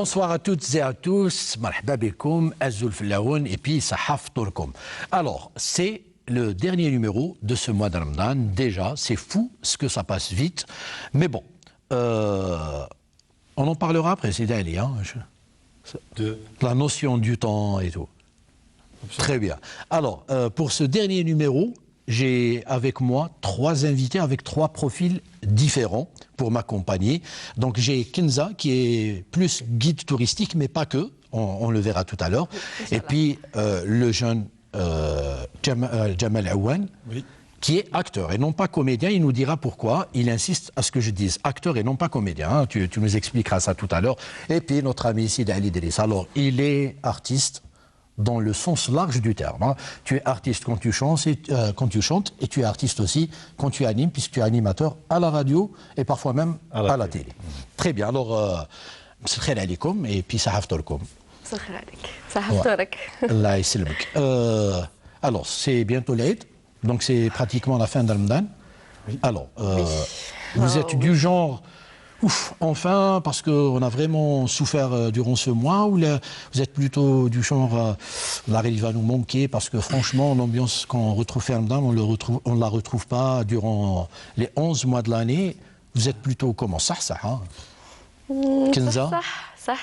Bonsoir à toutes et à tous. Marhaba bikoum, Azul Flaoun et puis Sahaf Tourkoum. Alors, c'est le dernier numéro de ce mois de Ramadan. Déjà, c'est fou ce que ça passe vite. Mais bon, on en parlera après, c'est d'aller, hein, de la notion du temps et tout. Très bien. Alors, pour ce dernier numéro, j'ai avec moi 3 invités avec 3 profils différents pour m'accompagner. Donc j'ai Kenza qui est plus guide touristique, mais pas que, on le verra tout à l'heure. Et puis le jeune Jamal Aouane, oui, qui est acteur et non pas comédien. Il nous dira pourquoi. Il insiste à ce que je dise acteur et non pas comédien. Hein. Tu nous expliqueras ça tout à l'heure. Et puis notre ami Sid Ali Driss. Alors il est artiste dans le sens large du terme. Hein. Tu es artiste quand tu chantes et tu es artiste aussi quand tu animes, puisque tu es animateur à la radio et parfois même à la télé. Très bien. Alors, Msakher alikoum et puis Sahaf Tourkoum. Msakher alik. Sahaf Tourak. Allah yisselmek. Alors, c'est bientôt l'Aïd, donc c'est pratiquement la fin de Ramadan. Oui. Alors, vous êtes du genre... Ouf, enfin, parce qu'on a vraiment souffert durant ce mois, ou là, vous êtes plutôt du genre, la réalité va nous manquer, parce que franchement, l'ambiance qu'on retrouve fin Ramadan, on ne la retrouve pas durant les 11 mois de l'année. Vous êtes plutôt comment? Ça, hein? Kenza? Ça.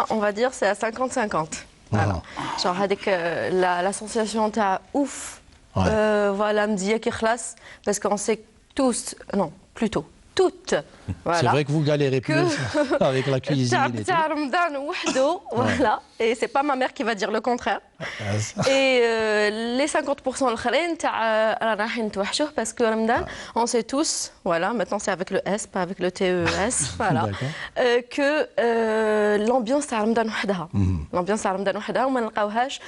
On va dire, c'est à 50-50. Voilà. Genre, avec la sensation de ouf, voilà, me dit qu'il classe, parce qu'on sait tous, non, plutôt. Toutes. Voilà. C'est vrai que vous galérez plus avec la cuisine. Et tout. Voilà. Et c'est pas ma mère qui va dire le contraire. Et les 50% parce que Ramadan, on sait tous, voilà, maintenant c'est avec le S, pas avec le TES, voilà, que l'ambiance de Ramadan وحدها. L'ambiance de Ramadan وحدها وما نلقاوهاش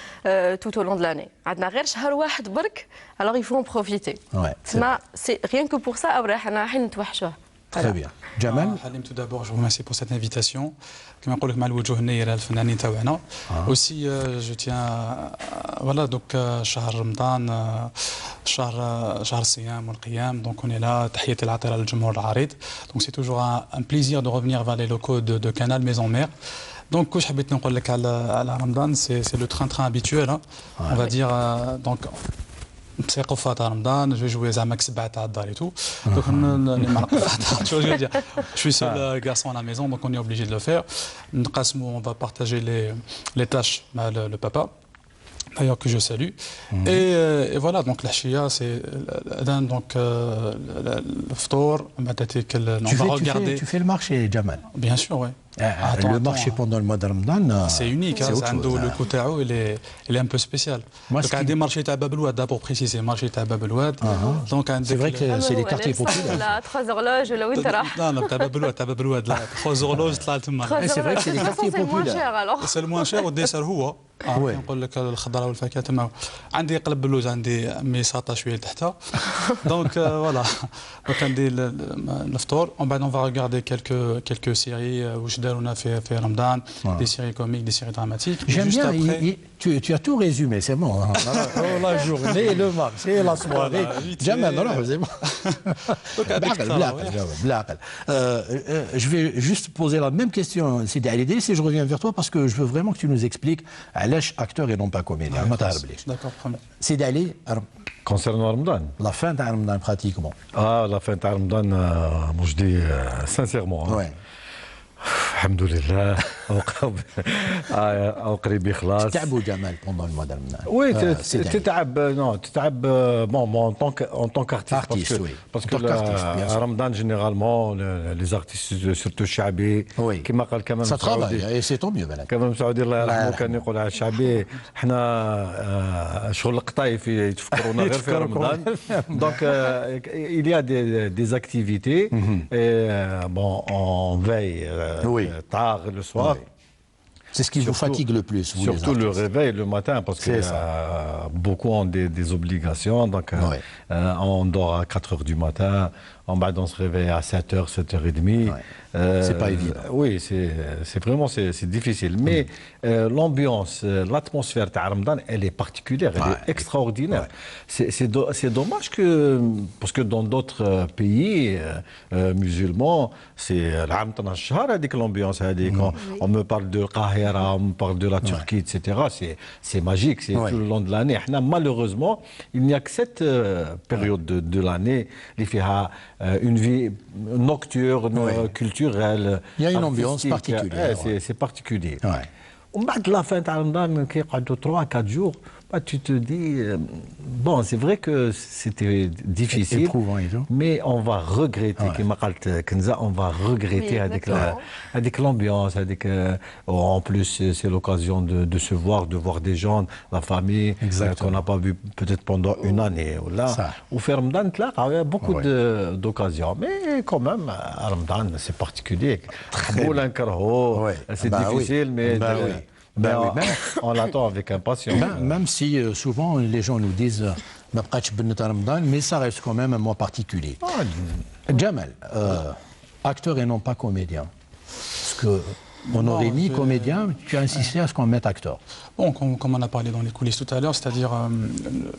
tout au long de l'année. عندنا غير شهر واحد برك, alors il faut en profiter. C'est rien que pour ça, راح نتوحشوه. Très bien. Jamal. Halim, tout d'abord, je vous remercie pour cette invitation. Comme on aussi, je tiens, voilà, donc, شهر رمضان, شهر الصيام والقيام, donc on est là, تحية العطاء للجمهور العريض. Donc c'est toujours un plaisir de revenir vers les locaux de Canal Maison Mère. Donc, je حبيت نقول لك على رمضان, c'est le train-train habituel, hein, on va dire, donc. C'est Ramadan, je vais jouer à Max Batada et tout. Donc, je suis seul garçon à la maison, donc on est obligé de le faire. On va partager les tâches avec le papa, d'ailleurs que je salue. Et voilà, donc la Shia, c'est donc le ftour. On va regarder. Tu fais le marché, Jamal? Bien sûr, oui. Le marché pendant le mois de Ramadan, c'est unique. Le côté il est un peu spécial. Donc, il y a des marchés à Bab el-Oued, pour préciser, le marché à Bab el-Oued. C'est vrai que c'est les quartiers populaires. Là, 3 horloges, là où tu Non, à Bab el-Oued, 3 horloges, c'est vrai que c'est les quartiers populaires. C'est le moins cher, والديسر هو. نقول لك الخضره والفاكهه تما عندي قلب اللوز, عندي ميساطه شويه لتحتها. Donc voilà. Donc عندي الفطور, ومن بعد on va regarder quelques séries واش دارونا في رمضان, des séries comiques, des séries dramatiques. J'aime bien, tu as tout résumé, c'est bon. La journée, le marché, la soirée. Jamal, c'est bon. Je vais juste poser la même question, Sidi Ali Driss, et je reviens vers toi parce que je veux vraiment que tu nous expliques acteur et non pas comédien. D'accord, premier. Sidi Ali, concernant Ramadan, la fin de Ramadan pratiquement. Ah, la fin de Ramadan, moi je dis sincèrement. Ouais. الحمد لله او قريب يخلص. تتعبوا جمال pendant le mois de Ramadan. Oui, تتعب bon en tant qu'artiste, parce que Ramadan généralement les artistes surtout الشعبي كما قال كمان ça travaille et c'est tant mieux كمان مسعودي الله يرحمه كان يقول على الشعبي احنا شغل القطايف يتفكرونا غير في رمضان. Donc il y a des activités et bon on veille tard le soir. C'est ce qui vous fatigue le plus, vous, surtout le réveil le matin, parce que beaucoup ont des obligations. Donc, on dort à 4 h du matin, En bas, on se réveille à 7h, 7h30. Ouais. C'est pas évident. Oui, c'est vraiment c'est difficile. Mais l'ambiance, l'atmosphère de Ramadan, elle est particulière, elle est extraordinaire. C'est dommage que, parce que dans d'autres pays musulmans, c'est Ramadan al-Shahar, avec l'ambiance. On me parle de Qahira, on me parle de la Turquie, etc. C'est magique, c'est tout le long de l'année. Malheureusement, il n'y a que cette période de l'année qui fait une vie nocturne, culturelle. Il y a une ambiance particulière. C'est particulier. On bat la fin de Ramadan, qui est 3-4 jours. Tu te dis, bon, c'est vrai que c'était difficile, éprouvant et tout. Mais on va regretter, on va regretter avec l'ambiance, en plus c'est l'occasion de se voir, de voir des gens, la famille, qu'on n'a pas vu peut-être pendant une année. Au Ramadan, il y a beaucoup d'occasions, mais quand même, Ramadan, c'est particulier. C'est difficile, mais... on l'attend avec impatience. Même si souvent les gens nous disent mais ça reste quand même un mois particulier. Jamal, acteur et non pas comédien. Parce qu'on aurait mis comédien, tu as insisté à ce qu'on mette acteur. Bon, comme on a parlé dans les coulisses tout à l'heure, c'est-à-dire,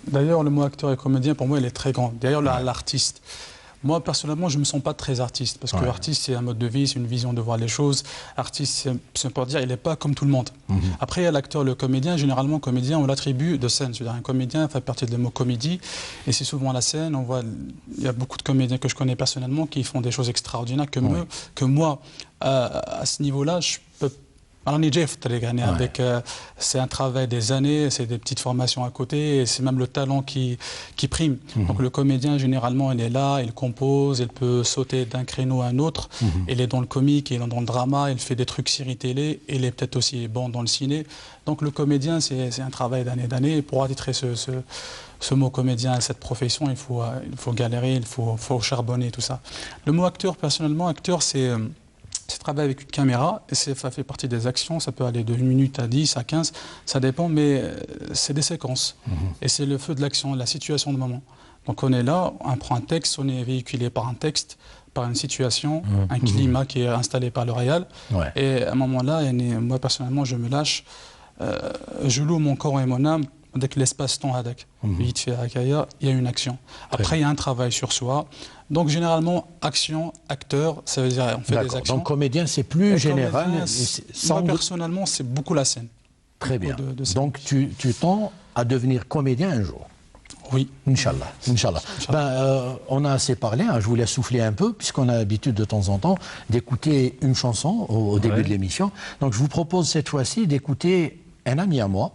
d'ailleurs le mot acteur et comédien pour moi il est très grand. D'ailleurs l'artiste. Moi, personnellement, je ne me sens pas très artiste, parce que artiste, c'est un mode de vie, c'est une vision de voir les choses. Artiste, c'est pour dire, il n'est pas comme tout le monde. Après, il y a l'acteur, le comédien. Généralement, comédien, on l'attribue de scène. C'est-à-dire, un comédien fait partie de mot comédie, et c'est souvent la scène. On voit, il y a beaucoup de comédiens que je connais personnellement qui font des choses extraordinaires que moi, à ce niveau-là, je peux. C'est un travail des années, c'est des petites formations à côté, et c'est même le talent qui prime. Donc le comédien, généralement, il est là, il compose, il peut sauter d'un créneau à un autre, il est dans le comique, il est dans le drama, il fait des trucs séries télé, il est peut-être aussi bon dans le ciné. Donc le comédien, c'est un travail d'années, et pour attitrer ce mot comédien, cette profession, il faut galérer, il faut charbonner, tout ça. Le mot acteur, personnellement, acteur, c'est travailler avec une caméra, et ça fait partie des actions, ça peut aller de 1 minute à 10, à 15, ça dépend, mais c'est des séquences. Et c'est le feu de l'action, la situation de moment. Donc on est là, on prend un texte, on est véhiculé par un texte, par une situation, un climat qui est installé par le réal. Et à un moment-là, moi personnellement, je me lâche, je loue mon corps et mon âme avec l'espace-temps avec. Il y a une action. Après, il y a un travail sur soi. Donc, généralement, action, acteur, ça veut dire on fait des actions. Donc, comédien, c'est plus général. Moi, personnellement, c'est beaucoup la scène. Très bien. Donc, tu tends à devenir comédien un jour. Oui. Inch'Allah. On a assez parlé, je vous laisse souffler un peu, puisqu'on a l'habitude de temps en temps d'écouter une chanson au début de l'émission. Donc, je vous propose cette fois-ci d'écouter un ami à moi,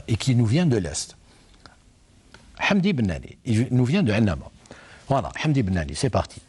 et qui nous vient de l'Est. Hamdi Bennali, il nous vient de Annaba. Voilà, Hamdi Bennali, c'est parti.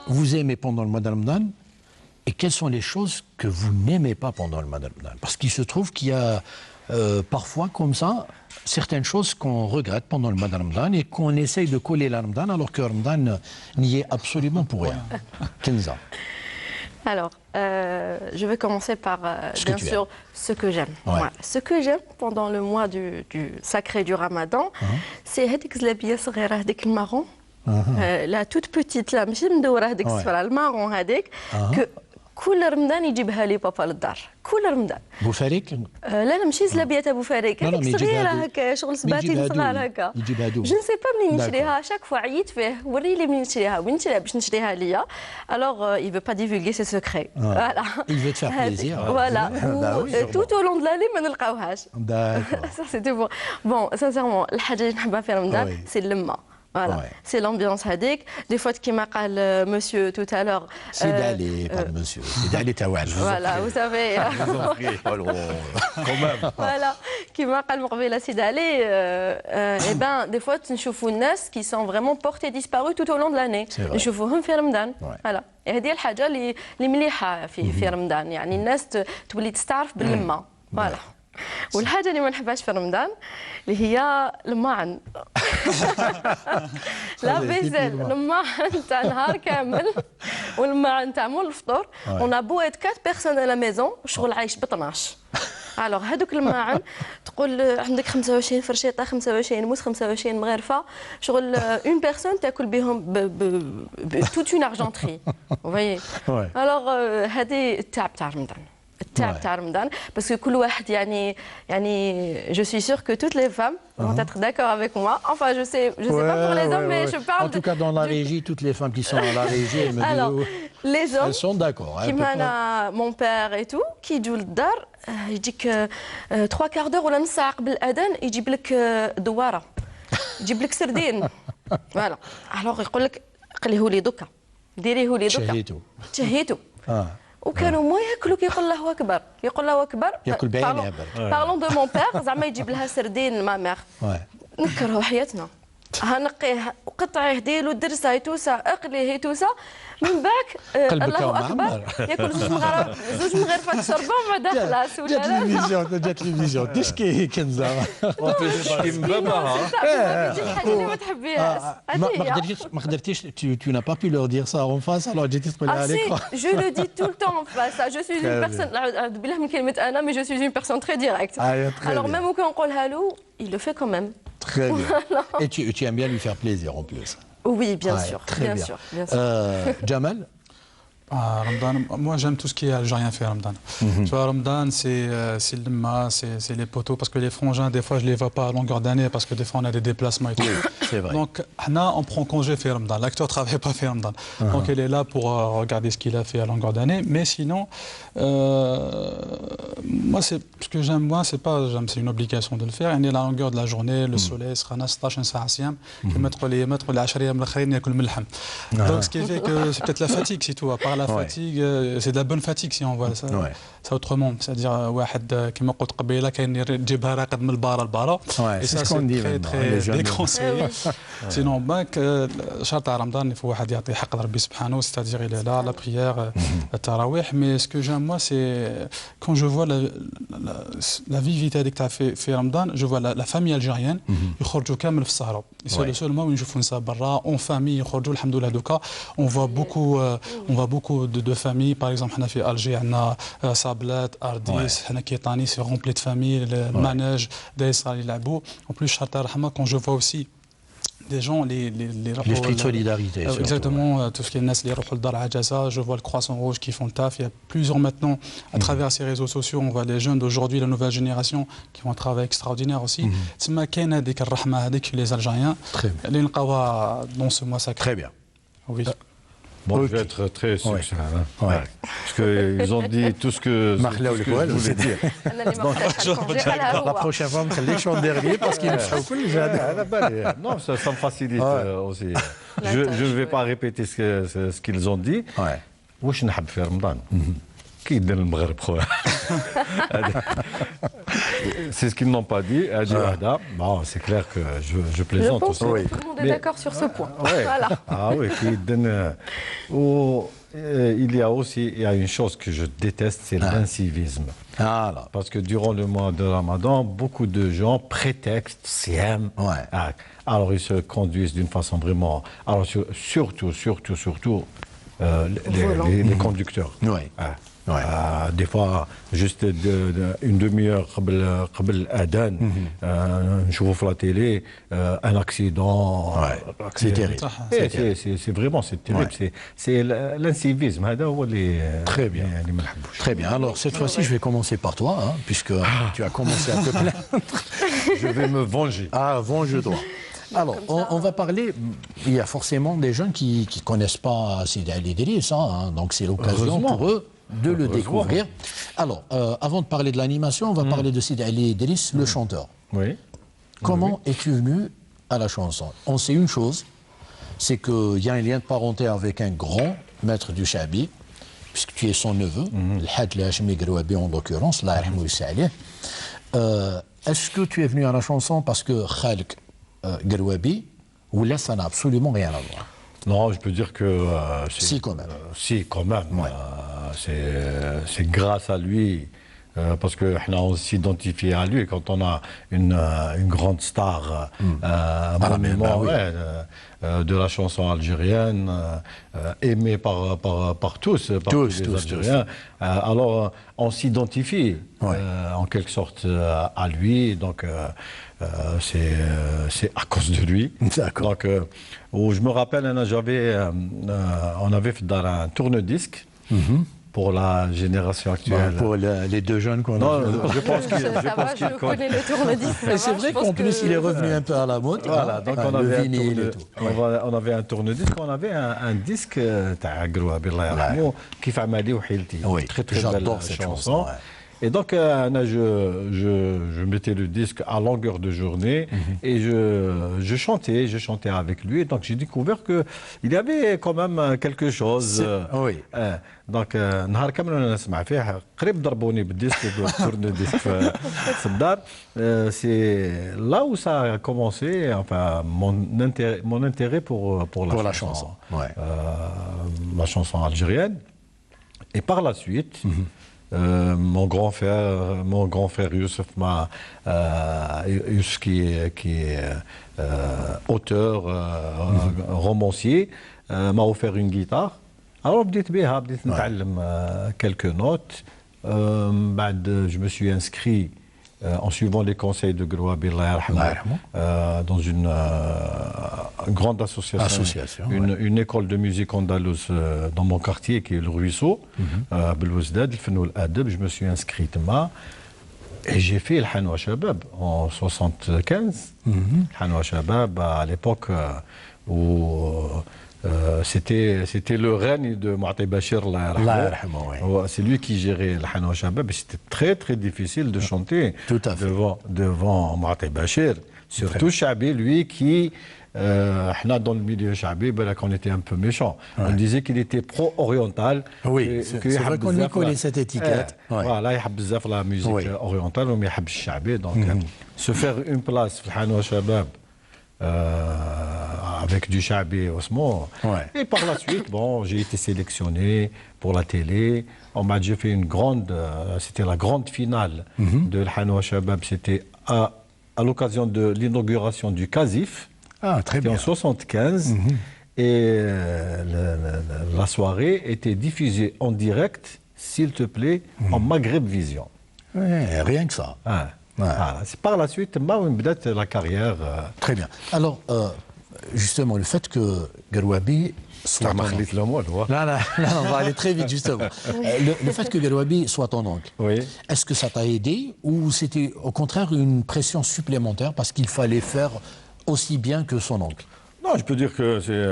vous aimez pendant le mois de Ramadan et quelles sont les choses que vous n'aimez pas pendant le mois de Ramadan. Parce qu'il se trouve qu'il y a parfois comme ça certaines choses qu'on regrette pendant le mois de Ramadan et qu'on essaye de coller le Ramadan alors que Ramadan n'y est absolument pour rien. Kenza. Alors, je vais commencer par, bien sûr, ce que j'aime. Ouais. Ouais. Ce que j'aime pendant le mois du sacré du Ramadan, c'est هذيك الزلابية صغيرة هذيك المارون. La toute petite, la ماشي مدورة هذيك الصفرة المارون هذيك كل رمضان يجيبها لي بابا للدار كل رمضان. بوفاريك؟ لا ماشي زلابيات ابو فاريك هذيك صغيره هكا شغل سباتين صغار هكا يجيبها دوب جو نسي با منين نشريها شاك فوا عييت فيه وري لي منين نشريها وين نشريها باش نشريها ليا الوغ il veut pas divulguer ses secrets voilà il veut te faire plaisir voilà tout au long de l'année ما نلقاوهاش d'accord ça c'était bon sincèrement الحاجه اللي نحبها في رمضان سي اللمه. Voilà, c'est l'ambiance hadik. Des fois, qui m'a dit monsieur tout à l'heure. C'est d'aller, pas monsieur, c'est d'aller Tawal. Voilà, vous savez. Quand même. Voilà, qui m'a dit c'est d'aller. Eh ben, des fois, tu vois des gens qui sont vraiment portés disparus tout au long de l'année. Je vois في رمضان. Voilà. هذه الحاجة اللي مليحة في رمضان، يعني الناس تولي تستعرف باللمة. Voilà. والحاجة اللي ما نحبهاش في رمضان اللي هي الماعن. لا بيزل الماعن تاع نهار كامل والماعن تاع مول الفطور. On a beau être 4 personnes à la maison شغل عايش ب 12. الوغ هذوك الماعن تقول عندك 25 فرشيطه 25 موس 25 مغرفه شغل اون بيرسون تاكل بهم توت اون ارجنتري. Vous voyez. الوغ هذه التعب تاع رمضان. التعب تاع رمضان parce que كل واحد يعني je suis sûre que toutes les femmes vont être d'accord avec moi. Enfin je sais pas pour les hommes mais je parle en tout cas dans la régie toutes les femmes qui sont à la régie elles me disent les hommes elles sont d'accord. كيما mon père et tout كي يجوا للدار يجيك 3 quarts d'heure ولا نص ساعه قبل الاذان يجيب لك دواره يجيب لك سردين فوالا الوغ يقول لك قليه لي دوكا ديريه لي دوكا تشهيتو وكانوا ما ياكلوا كيقول الله اكبر يقول الله اكبر ياكل بعين بارلون دو مون بير زعما يجيب لها سردين ما ميغ نكرهوا حياتنا هنقيه وقطعيه ديالو درسه توسه اقليه توسه من بعد الله اكبر ياكل زوج مغرفات شربه ومن بعد خلاص ولا لا جات الفيزيون تشكي كنزه تشكي من بابها الحاجه اللي ما تحبيهاش ما قدرتيش tu n'as pas pu leur dire ça en face alors جيتي تقولي عليك je le dis tout le temps en face je suis une personne اعوذ بالله من كلمه انا mais je suis une personne très directe alors même quand نقولها له il le fait quand même. Très bien. Et tu aimes bien lui faire plaisir en plus. Oui, bien sûr. Très bien. Jamal Ramadan, moi j'aime tout ce qui est algérien fait Ramadan. Tu vois, Ramadan c'est le lema, c'est les poteaux, parce que les frangins, des fois je les vois pas à longueur d'année, parce que des fois on a des déplacements et tout. C'est vrai. Donc, on prend congé fait Ramadan. L'acteur ne travaille pas fait Ramadan. Donc il est là pour regarder ce qu'il a fait à longueur d'année. Mais sinon, moi ce que j'aime, c'est une obligation de le faire. On est à la longueur de la journée, le soleil sera 16 ساعة صيام, mettre les 10 أيام الأخرين ياكل ملحم. Donc ce qui fait que c'est peut-être la fatigue, c'est tout. À part la fatigue, c'est de la bonne fatigue si on voit ça. Ça autrement, c'est-à-dire واحد كما قلت قبيله كاين يجيبها راقد من البارة لبارة. Et ça c'est très déconseillé. Sinon, شهر تاع رمضان il faut واحد يعطي حق ربي سبحانه, c'est-à-dire il est là, la prière, la tarawih. Mais ce que j'aime moi, c'est quand je vois la vivité هذيك تاع في رمضان, je vois la famille algérienne يخرجوا كامل في السهرة. C'est le seul moment où نشوفوا نساء برا en famille يخرجوا الحمد لله دوكا. On voit beaucoup de familles. Par exemple, حنا في ألجي عندنا صابلات, أرديس, حنا كيطاني, c'est rempli de familles, le manège, des salles يلعبوا. En plus شهر تاع الرحمة, quand je vois aussi des gens, l'esprit de solidarité. Exactement, tout ce qui est Nas, les Rohul Dar Adjaza, je vois le Croissant Rouge qui font le taf. Il y a plusieurs maintenant, à travers ces réseaux sociaux, on voit les jeunes d'aujourd'hui, la nouvelle génération, qui font un travail extraordinaire aussi. C'est ma kena des Rahma avec les Algériens. Très bien. Les Nqawa dans ce mois sacré. Très bien. Oui. Bon, je vais être très succinct. Parce qu'ils ont dit tout ce que je voulais dire. La prochaine fois, je vais en dernier parce qu'ils me font tout le jeu. Non, ça me facilite aussi. Je ne vais pas répéter ce qu'ils ont dit. واش نحب في رمضان كي يدير المغرب خويا C'est ce qu'ils n'ont pas dit. Bon, c'est clair que je plaisante. Je pense aussi. que tout le monde est d'accord sur ce point. Ouais. Voilà. Ah oui, il y a une chose que je déteste, c'est l'incivisme. Parce que durant le mois de Ramadan, beaucoup de gens prétextent, siem. Alors ils se conduisent d'une façon vraiment. Alors surtout les conducteurs. Des fois, juste une demi-heure avant l'adhan, je vois la télé, un accident. C'est terrible. C'est vraiment terrible. C'est l'incivisme. Très bien. Très bien. Alors, cette fois-ci, je vais commencer par toi, hein, puisque tu as commencé à te plaindre. Je vais me venger. Ah, venge-toi. Alors, on va parler, il y a forcément des gens qui ne connaissent pas Sidi Ali Idriss, hein, donc c'est l'occasion pour eux de le découvrir. Alors, avant de parler de l'animation, on va parler de Sidi Ali Idriss, le chanteur. Oui. Comment es-tu venu à la chanson? On sait une chose, c'est qu'il y a un lien de parenté avec un grand maître du Chabi, puisque tu es son neveu, le Hadj Hachemi Grouabi en l'occurrence, Allah yarhamou yassalih. Est-ce que tu es venu à la chanson parce que Khalk Grouabi, ou là ça n'a absolument rien à voir? Non, je peux dire que... si, quand même. Si, quand même. Ouais. C'est grâce à lui, parce qu'on s'identifie à lui quand on a une grande star, un monument de la chanson algérienne, aimé par tous les Algériens. Alors, on s'identifie en quelque sorte à lui, donc c'est à cause de lui. Donc, je me rappelle, on avait fait un tourne-disque. Pour la génération actuelle. Pour les deux jeunes qu'on a. Non, je pense qu'il connaît le tourne-disque. Et c'est vrai qu'en plus, il est revenu un peu à la mode. Voilà, donc on avait un tourne-disque, on avait un disque Grouabi qui fait Amadi ou Hilti. Très très belle chanson. Et donc, je mettais le disque à longueur de journée et je chantais avec lui. Et donc, j'ai découvert qu'il y avait quand même quelque chose. Oui. Donc, نهار كامل انا نسمع فيه قريب ضربوني بالديسك تورن ديسك في الدار. C'est là où ça a commencé, enfin mon intérêt pour la chanson. La chanson algérienne. Et par la suite, mon grand frère Youssef qui est auteur, romancier, m'a offert une guitare. Alors بديت نتعلم quelques notes. Je me suis inscrit en suivant les conseils de Grouabi dans une grande association, une école de musique andalouse dans mon quartier qui est le Ruisseau, Belouzdad, le Fennou Adab. Je me suis inscrit et j'ai fait le Hanwa Shabab en 75. Hanwa Shabab à l'époque où c'était le règne de Mouati Bachir. C'est lui qui gérait le Hanwa Shabab. C'était très très difficile de chanter devant Mouati Bachir. Surtout Chabi, lui qui, dans le milieu Chabi, on était un peu méchant. On disait qu'il était pro-oriental. Oui, c'est vrai qu'on lui collait cette étiquette. Voilà, il aime la musique orientale, mais il aime Chabi. Donc, se faire une place dans le Hanwa Shabab, avec du Chabi Osmo. Et par la suite, j'ai été sélectionné pour la télé. J'ai fait c'était la grande finale de l'Hanwa Shabab. C'était à l'occasion de l'inauguration du Casif. Très bien. En 75. Et la soirée était diffusée en direct, s'il te plaît, en Maghreb Vision. Rien que ça. C'est par la suite, la carrière. Très bien. Alors, justement, le fait que Grouabi soit ton oncle. Là, on va aller très vite, justement. Le fait que Grouabi soit ton oncle, est-ce que ça t'a aidé ou c'était au contraire une pression supplémentaire parce qu'il fallait faire aussi bien que son oncle? Non, je peux dire que c'est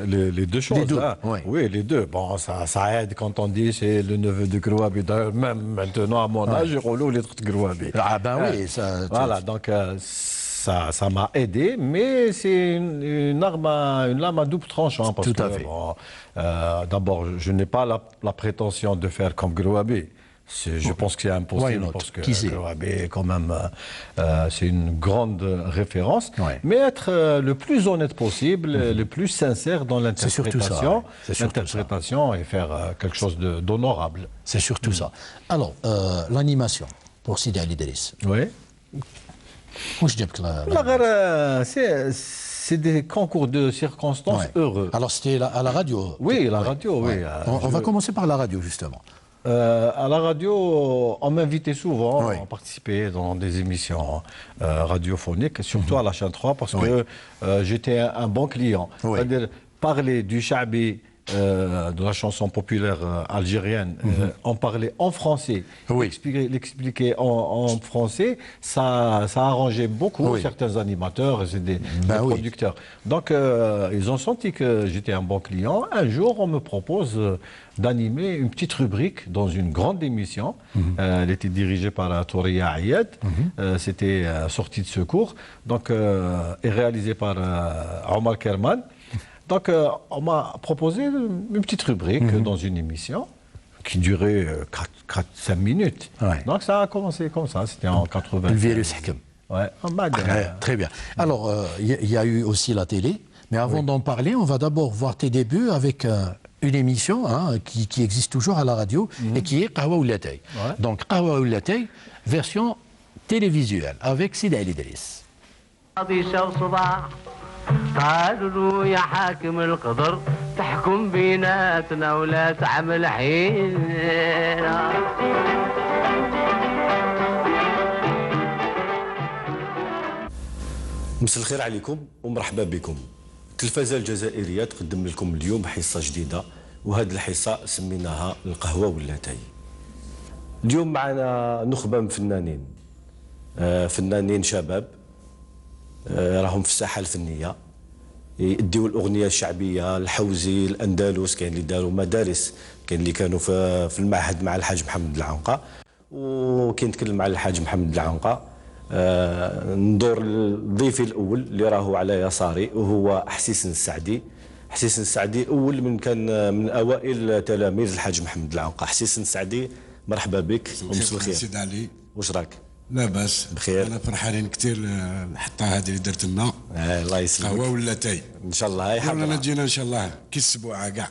les deux choses. Les deux, oui, les deux. Bon, ça aide quand on dit c'est le neveu de Grouabi. Même maintenant, à mon âge, j'ai roulé les trucs de Grouabi. Ah ben oui, ça... Voilà, donc ça m'a aidé, mais c'est une lame à double tranchant. Tout à fait. D'abord, je n'ai pas la prétention de faire comme Grouabi. Je pense que c'est impossible parce que Wahbi, quand même, c'est une grande référence. Ouais. Mais être le plus honnête possible, le plus sincère dans l'interprétation, et faire quelque chose d'honorable. C'est surtout ça. Alors, l'animation pour Sidi Ali Idriss. Oui. C'est des concours de circonstances heureux. Alors, c'était à la radio. Oui, la radio, oui. On va commencer par la radio, justement. À la radio, on m'invitait souvent à participer dans des émissions radiophoniques, surtout à la chaîne 3, parce que j'étais un bon client. C'est-à-dire parler du Chabi, de la chanson populaire algérienne, en parler en français, l'expliquer en français, ça arrangeait beaucoup certains animateurs et des producteurs. Donc, ils ont senti que j'étais un bon client. Un jour, on me propose d'animer une petite rubrique dans une grande émission. Elle était dirigée par Touria Ayed. C'était Sortie de secours, donc, et réalisée par Omar Kerman. Donc, on m'a proposé une petite rubrique dans une émission qui durait 4-5 minutes. Donc, ça a commencé comme ça. C'était en 80. Le virus Hakem. Très bien. Alors, il y a eu aussi la télé. Mais avant d'en parler, on va d'abord voir tes débuts avec une émission qui existe toujours à la radio et qui est Qahwa Oulatay. Donc, Qahwa Oulatay, version télévisuelle avec Sidi Ali Idriss. قالوا له يا حاكم القدر تحكم بيناتنا ولا تعمل حيلنا مساء الخير عليكم ومرحبا بكم. التلفزة الجزائرية تقدم لكم اليوم حصة جديدة وهذه الحصة سميناها القهوة واللاتاي. اليوم معنا نخبة من فنانين شباب راهم في الساحه الفنيه يديو الاغنيه الشعبيه الحوزي الاندلس. كاين اللي داروا مدارس، كاين اللي كانوا في المعهد مع الحاج محمد العنقا، وكاين نتكلم على الحاج محمد العنقا. ندور ضيفي الاول اللي راهو على يساري وهو حسيسن السعدي. حسيسن السعدي اول من كان من اوائل تلاميذ الحاج محمد العنقا. حسيسن السعدي مرحبا بك ومساء الخير. سيد علي واش راك؟ لا باس بخير. انا فرحانين كثير الحطه هذه اللي درت لنا. الله يسلمك. قهوه ولا تاي ان شاء الله. هاي حنا جينا ان شاء الله كي السبوعه كاع.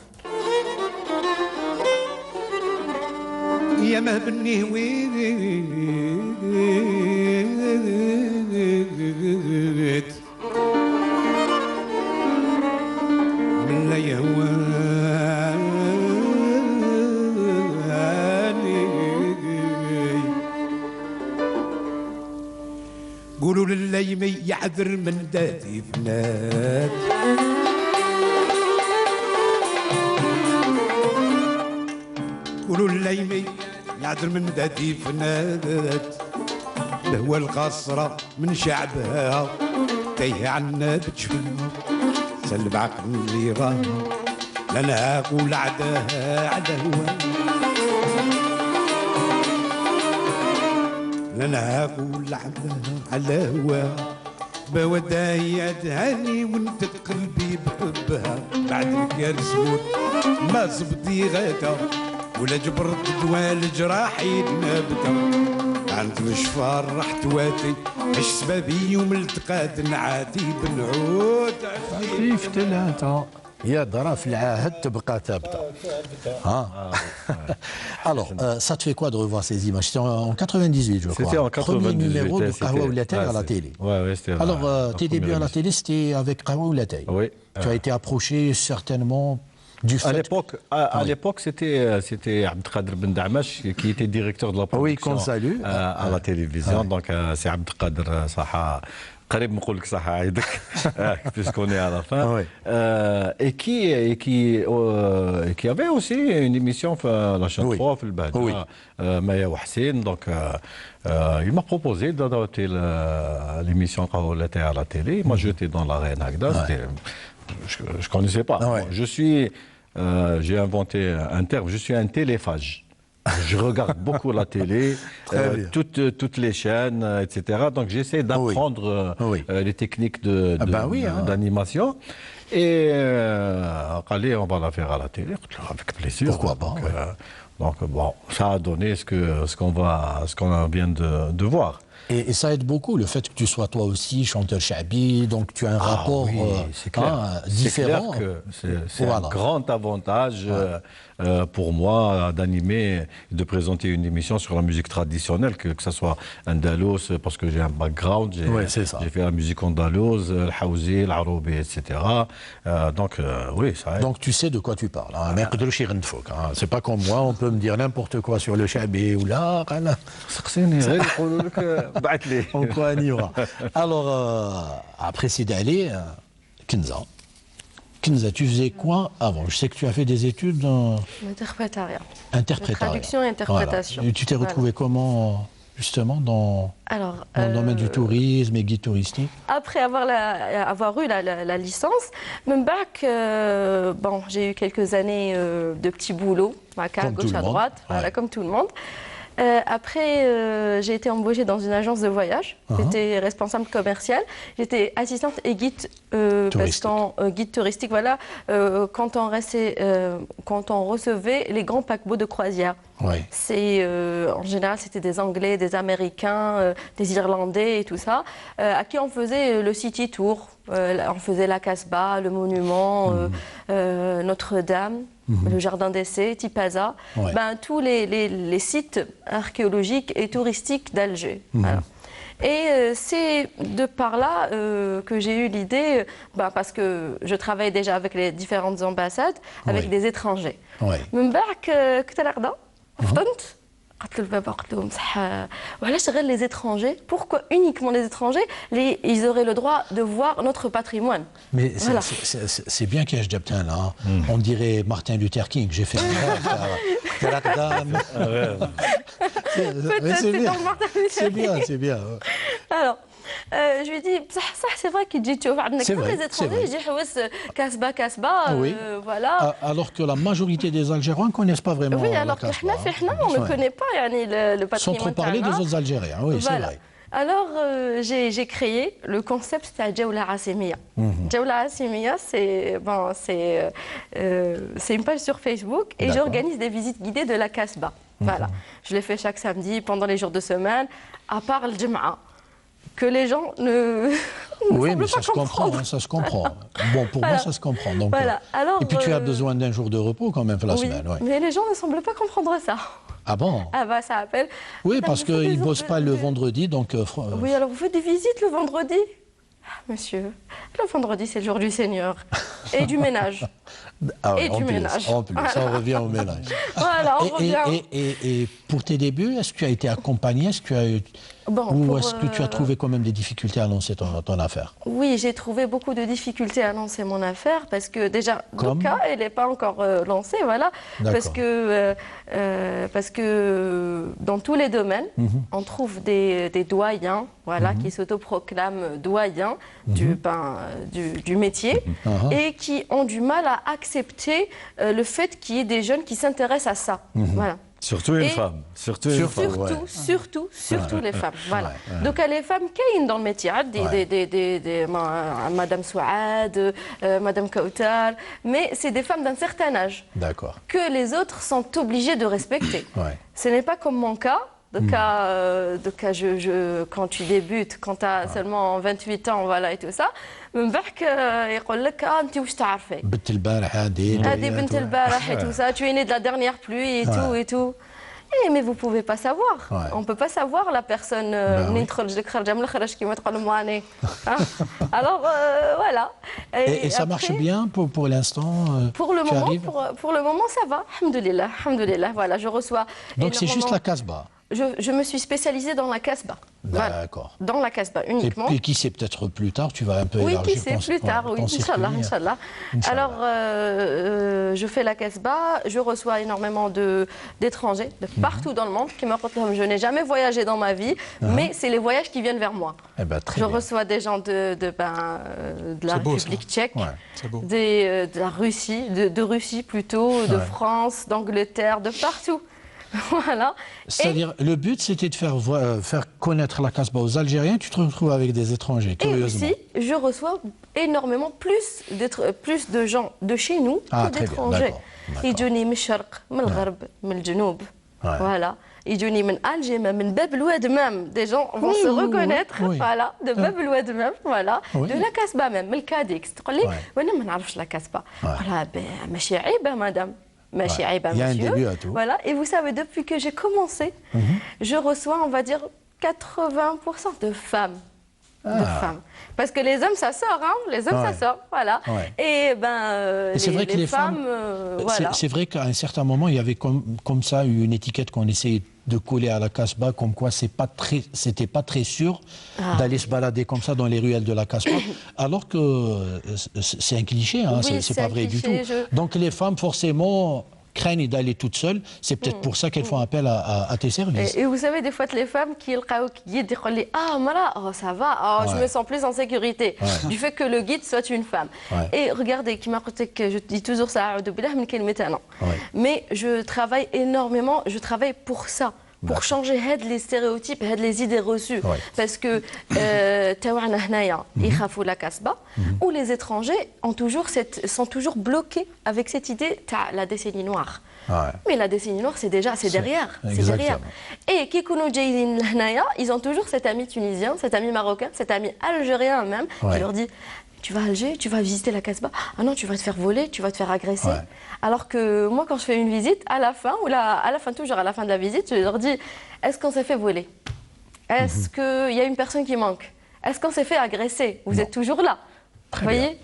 يا ما بني ويت من لا قولوا لليمي يعذر من داتي فنات. قولوا لليمي يعذر من داتي فنات. هو القصرة من شعبها تيه عنا بتشوفها سلب عقل اللي راها لنا أقول عداها على هواها لنا أقول على هواها بودايا تهاني وانت قلبي بحبها بعد الكاس موت ما زبطي غدا ولا جبرت دوال جراحي نابته عند مشفار رحت واتي عش سبابي يوم التقات نعاتي بنعود كيف ثلاثة يا درا في العهد تبقى ثابتة. Alors, ça te fait quoi de revoir ces images? C'était en 98, je crois. C'était en 98. Premier numéro de Qahwa Oulatay à la télé. Oui, c'était. Alors, tes débuts à la télé, c'était avec Qahwa Oulatay. Oui. Tu as été approché certainement du fait. À l'époque, c'était Abdelkader Ben Damash qui était directeur de la production. Oui, qu'on salue. À la télévision. Donc, c'est Abdelkader Saha. قريب نقول لك صح عيدك puisqu'on est à la fin. Et qui avait aussi une émission à la chaîne 3 في البهدة Maya Ouhassine. Donc il m'a proposé d'adapter l'émission Qahwa Oulatay à la télé. Moi j'étais dans l'arène Agda. Je connaissais pas. J'ai inventé un terme, je suis un téléphage. Je regarde beaucoup la télé, toutes les chaînes, etc. Donc j'essaie d'apprendre les techniques d'animation. Et allez, on va la faire à la télé, avec plaisir. Pourquoi pas Donc bon, ça a donné ce qu'on vient de voir. Et ça aide beaucoup le fait que tu sois toi aussi chanteur shabi, donc tu as un rapport différent. C'est un grand avantage pour moi d'animer, de présenter une émission sur la musique traditionnelle, que ce soit andalouse, parce que j'ai un background, j'ai fait la musique andalouse, le haouzi, l'arobi, etc. Donc oui, ça aide. Donc tu sais de quoi tu parles. C'est pas comme moi, on peut me dire n'importe quoi sur le shabi ou là. On y va. Alors, après Sidi Ali, Kenza. Kenza, tu faisais quoi avant? Je sais que tu as fait des études en... Interprétariat. Traduction et interprétation. Voilà. Et tu t'es retrouvé comment, justement, dans le domaine du tourisme et guide touristique? Après avoir eu la licence, même bac, bon, j'ai eu quelques années de petits boulots, à gauche, à droite, voilà, comme tout le monde. Après, j'ai été embauchée dans une agence de voyage. J'étais responsable commerciale. J'étais assistante et guide guide touristique. Voilà, quand on recevait les grands paquebots de croisière. Ouais. En général, c'était des Anglais, des Américains, des Irlandais et tout ça, à qui on faisait le city tour. On faisait la Casbah, le monument, Notre-Dame. Le jardin d'essai, Tipaza, tous les sites archéologiques et touristiques d'Alger. Voilà. Et c'est de par là que j'ai eu l'idée, parce que je travaille déjà avec les différentes ambassades, avec des étrangers. من بعد كنت راقدة فطنت قلت للبابا قلت له بصح وعلاش غير les étrangers? Pourquoi uniquement les étrangers? Ils auraient le droit de voir notre patrimoine. Mais c'est bien qu'il y ait Jabtin là. On dirait Martin Luther King. J'ai fait c'est bien. Alors, je lui ai dit, c'est vrai qu'il dit, tu vois, les étrangers, je dis, Casbah, voilà. Alors que la majorité des Algériens ne connaissent pas vraiment. Oui, alors que on ne connaît pas le patrimoine. Sans trop parler des autres Algériens, oui, c'est vrai. Alors, j'ai créé le concept, c'était à Djaoula Assemia. Djaoula Assemia, c'est une page sur Facebook et j'organise des visites guidées de la Casbah. Voilà. Je les fais chaque samedi pendant les jours de semaine, à part le Jum'a, que les gens ne oui, mais ça se comprend, ça se comprend. Bon, pour moi, ça se comprend. Donc, alors, et puis tu as besoin d'un jour de repos quand même pour la semaine. Ouais. Mais les gens ne semblent pas comprendre ça. Ah bon? Ah bah ça appelle. Oui, parce qu'ils ne bossent pas le vendredi, donc... Oui, alors vous faites des visites le vendredi? Monsieur, le vendredi c'est le jour du Seigneur. Et du ménage. Ménage. En plus, ça on revient au ménage. Voilà, on revient. Et pour tes débuts, est-ce que tu as été accompagné? Est-ce que tu as trouvé quand même des difficultés à lancer ton affaire? Oui, j'ai trouvé beaucoup de difficultés à lancer mon affaire parce que déjà, le cas, elle n'est pas encore lancée, voilà. Parce que dans tous les domaines, on trouve des doyens, voilà, qui s'autoproclament doyens du métier et qui ont du mal à accepter le fait qu'il y ait des jeunes qui s'intéressent à ça. Voilà. Surtout les femmes. Surtout les femmes. Voilà. Donc les femmes qui sont dans le métier, Madame Souad, Madame Kautar, mais c'est des femmes d'un certain âge. D'accord. Que les autres sont obligés de respecter. Ce n'est pas comme mon cas. Quand tu débutes, quand tu as seulement 28 ans, voilà, et tout ça, من بعد يقول لك انت واش تعرفي بنت البارح هذه بنت البارح et tout ça, tu es né de la dernière pluie et tout. Mais vous ne pouvez pas savoir. On ne peut pas savoir la personne. Alors voilà. Et ça marche bien pour l'instant? Pour le moment, ça va. Alhamdoulilah. Voilà, je reçois. Donc c'est juste la Casbah? Je me suis spécialisée dans la Casbah. D'accord. Voilà. Dans la Casbah uniquement. Et qui sait, peut-être plus tard, tu vas un peu élargir. Oui, qui sait, plus tard, oui. Inch'Allah. Alors, je fais la Casbah, je reçois énormément d'étrangers, de partout dans le monde, qui me racontent, je n'ai jamais voyagé dans ma vie, mais c'est les voyages qui viennent vers moi. Je reçois des gens de la République tchèque, de la Russie, de Russie plutôt, de France, d'Angleterre, de partout. Voilà. C'est-à-dire, le but, c'était de faire connaître la Casbah aux Algériens. Tu te retrouves avec des étrangers, curieusement. Et aussi, je reçois énormément plus de gens de chez nous que d'étrangers. يجوني من الشرق من الغرب من الجنوب voilà يجوني من Alger من باب الواد même des gens vont se reconnaître voilà de باب الواد même voilà de la Casbah même من الكاديكس تقول لي وانا ما نعرفش la Casbah voilà ماشي عيبه مدام ماشي عيبه monsieur voilà et vous savez depuis que j'ai commencé je reçois on va dire 80% de femmes femmes. Parce que les hommes, ça sort, hein. Les hommes, ça sort, voilà. Et les femmes, voilà. C'est vrai qu'à un certain moment, il y avait comme ça une étiquette qu'on essayait de coller à la Casbah, comme quoi c'était pas très sûr d'aller se balader comme ça dans les ruelles de la Casbah, alors que c'est un cliché, hein. C'est pas vrai du tout. Donc les femmes, forcément, craignent d'aller toutes seules, c'est peut-être pour ça qu'elles font appel à tes services. Et vous savez, des fois, les femmes qui guide, ah, Mara, oh, ça va, oh, je me sens plus en sécurité du fait que le guide soit une femme. Et regardez, je dis toujours ça, mais je travaille énormément, je travaille pour ça. Pour changer les stéréotypes, les idées reçues. Parce que la Casbah, où les étrangers sont toujours bloqués avec cette idée de la décennie noire. Mais la décennie noire, c'est derrière. C'est derrière. Et ils ont toujours cet ami tunisien, cet ami marocain, cet ami algérien même, qui leur dit tu vas à Alger, tu vas visiter la Casbah. Ah non, tu vas te faire voler, tu vas te faire agresser. Alors que moi, quand je fais une visite, à la fin, toujours à la fin de la visite, je leur dis est-ce qu'on s'est fait voler? Est-ce qu'il y a une personne qui manque? Est-ce qu'on s'est fait agresser? Vous êtes toujours là. Vous voyez?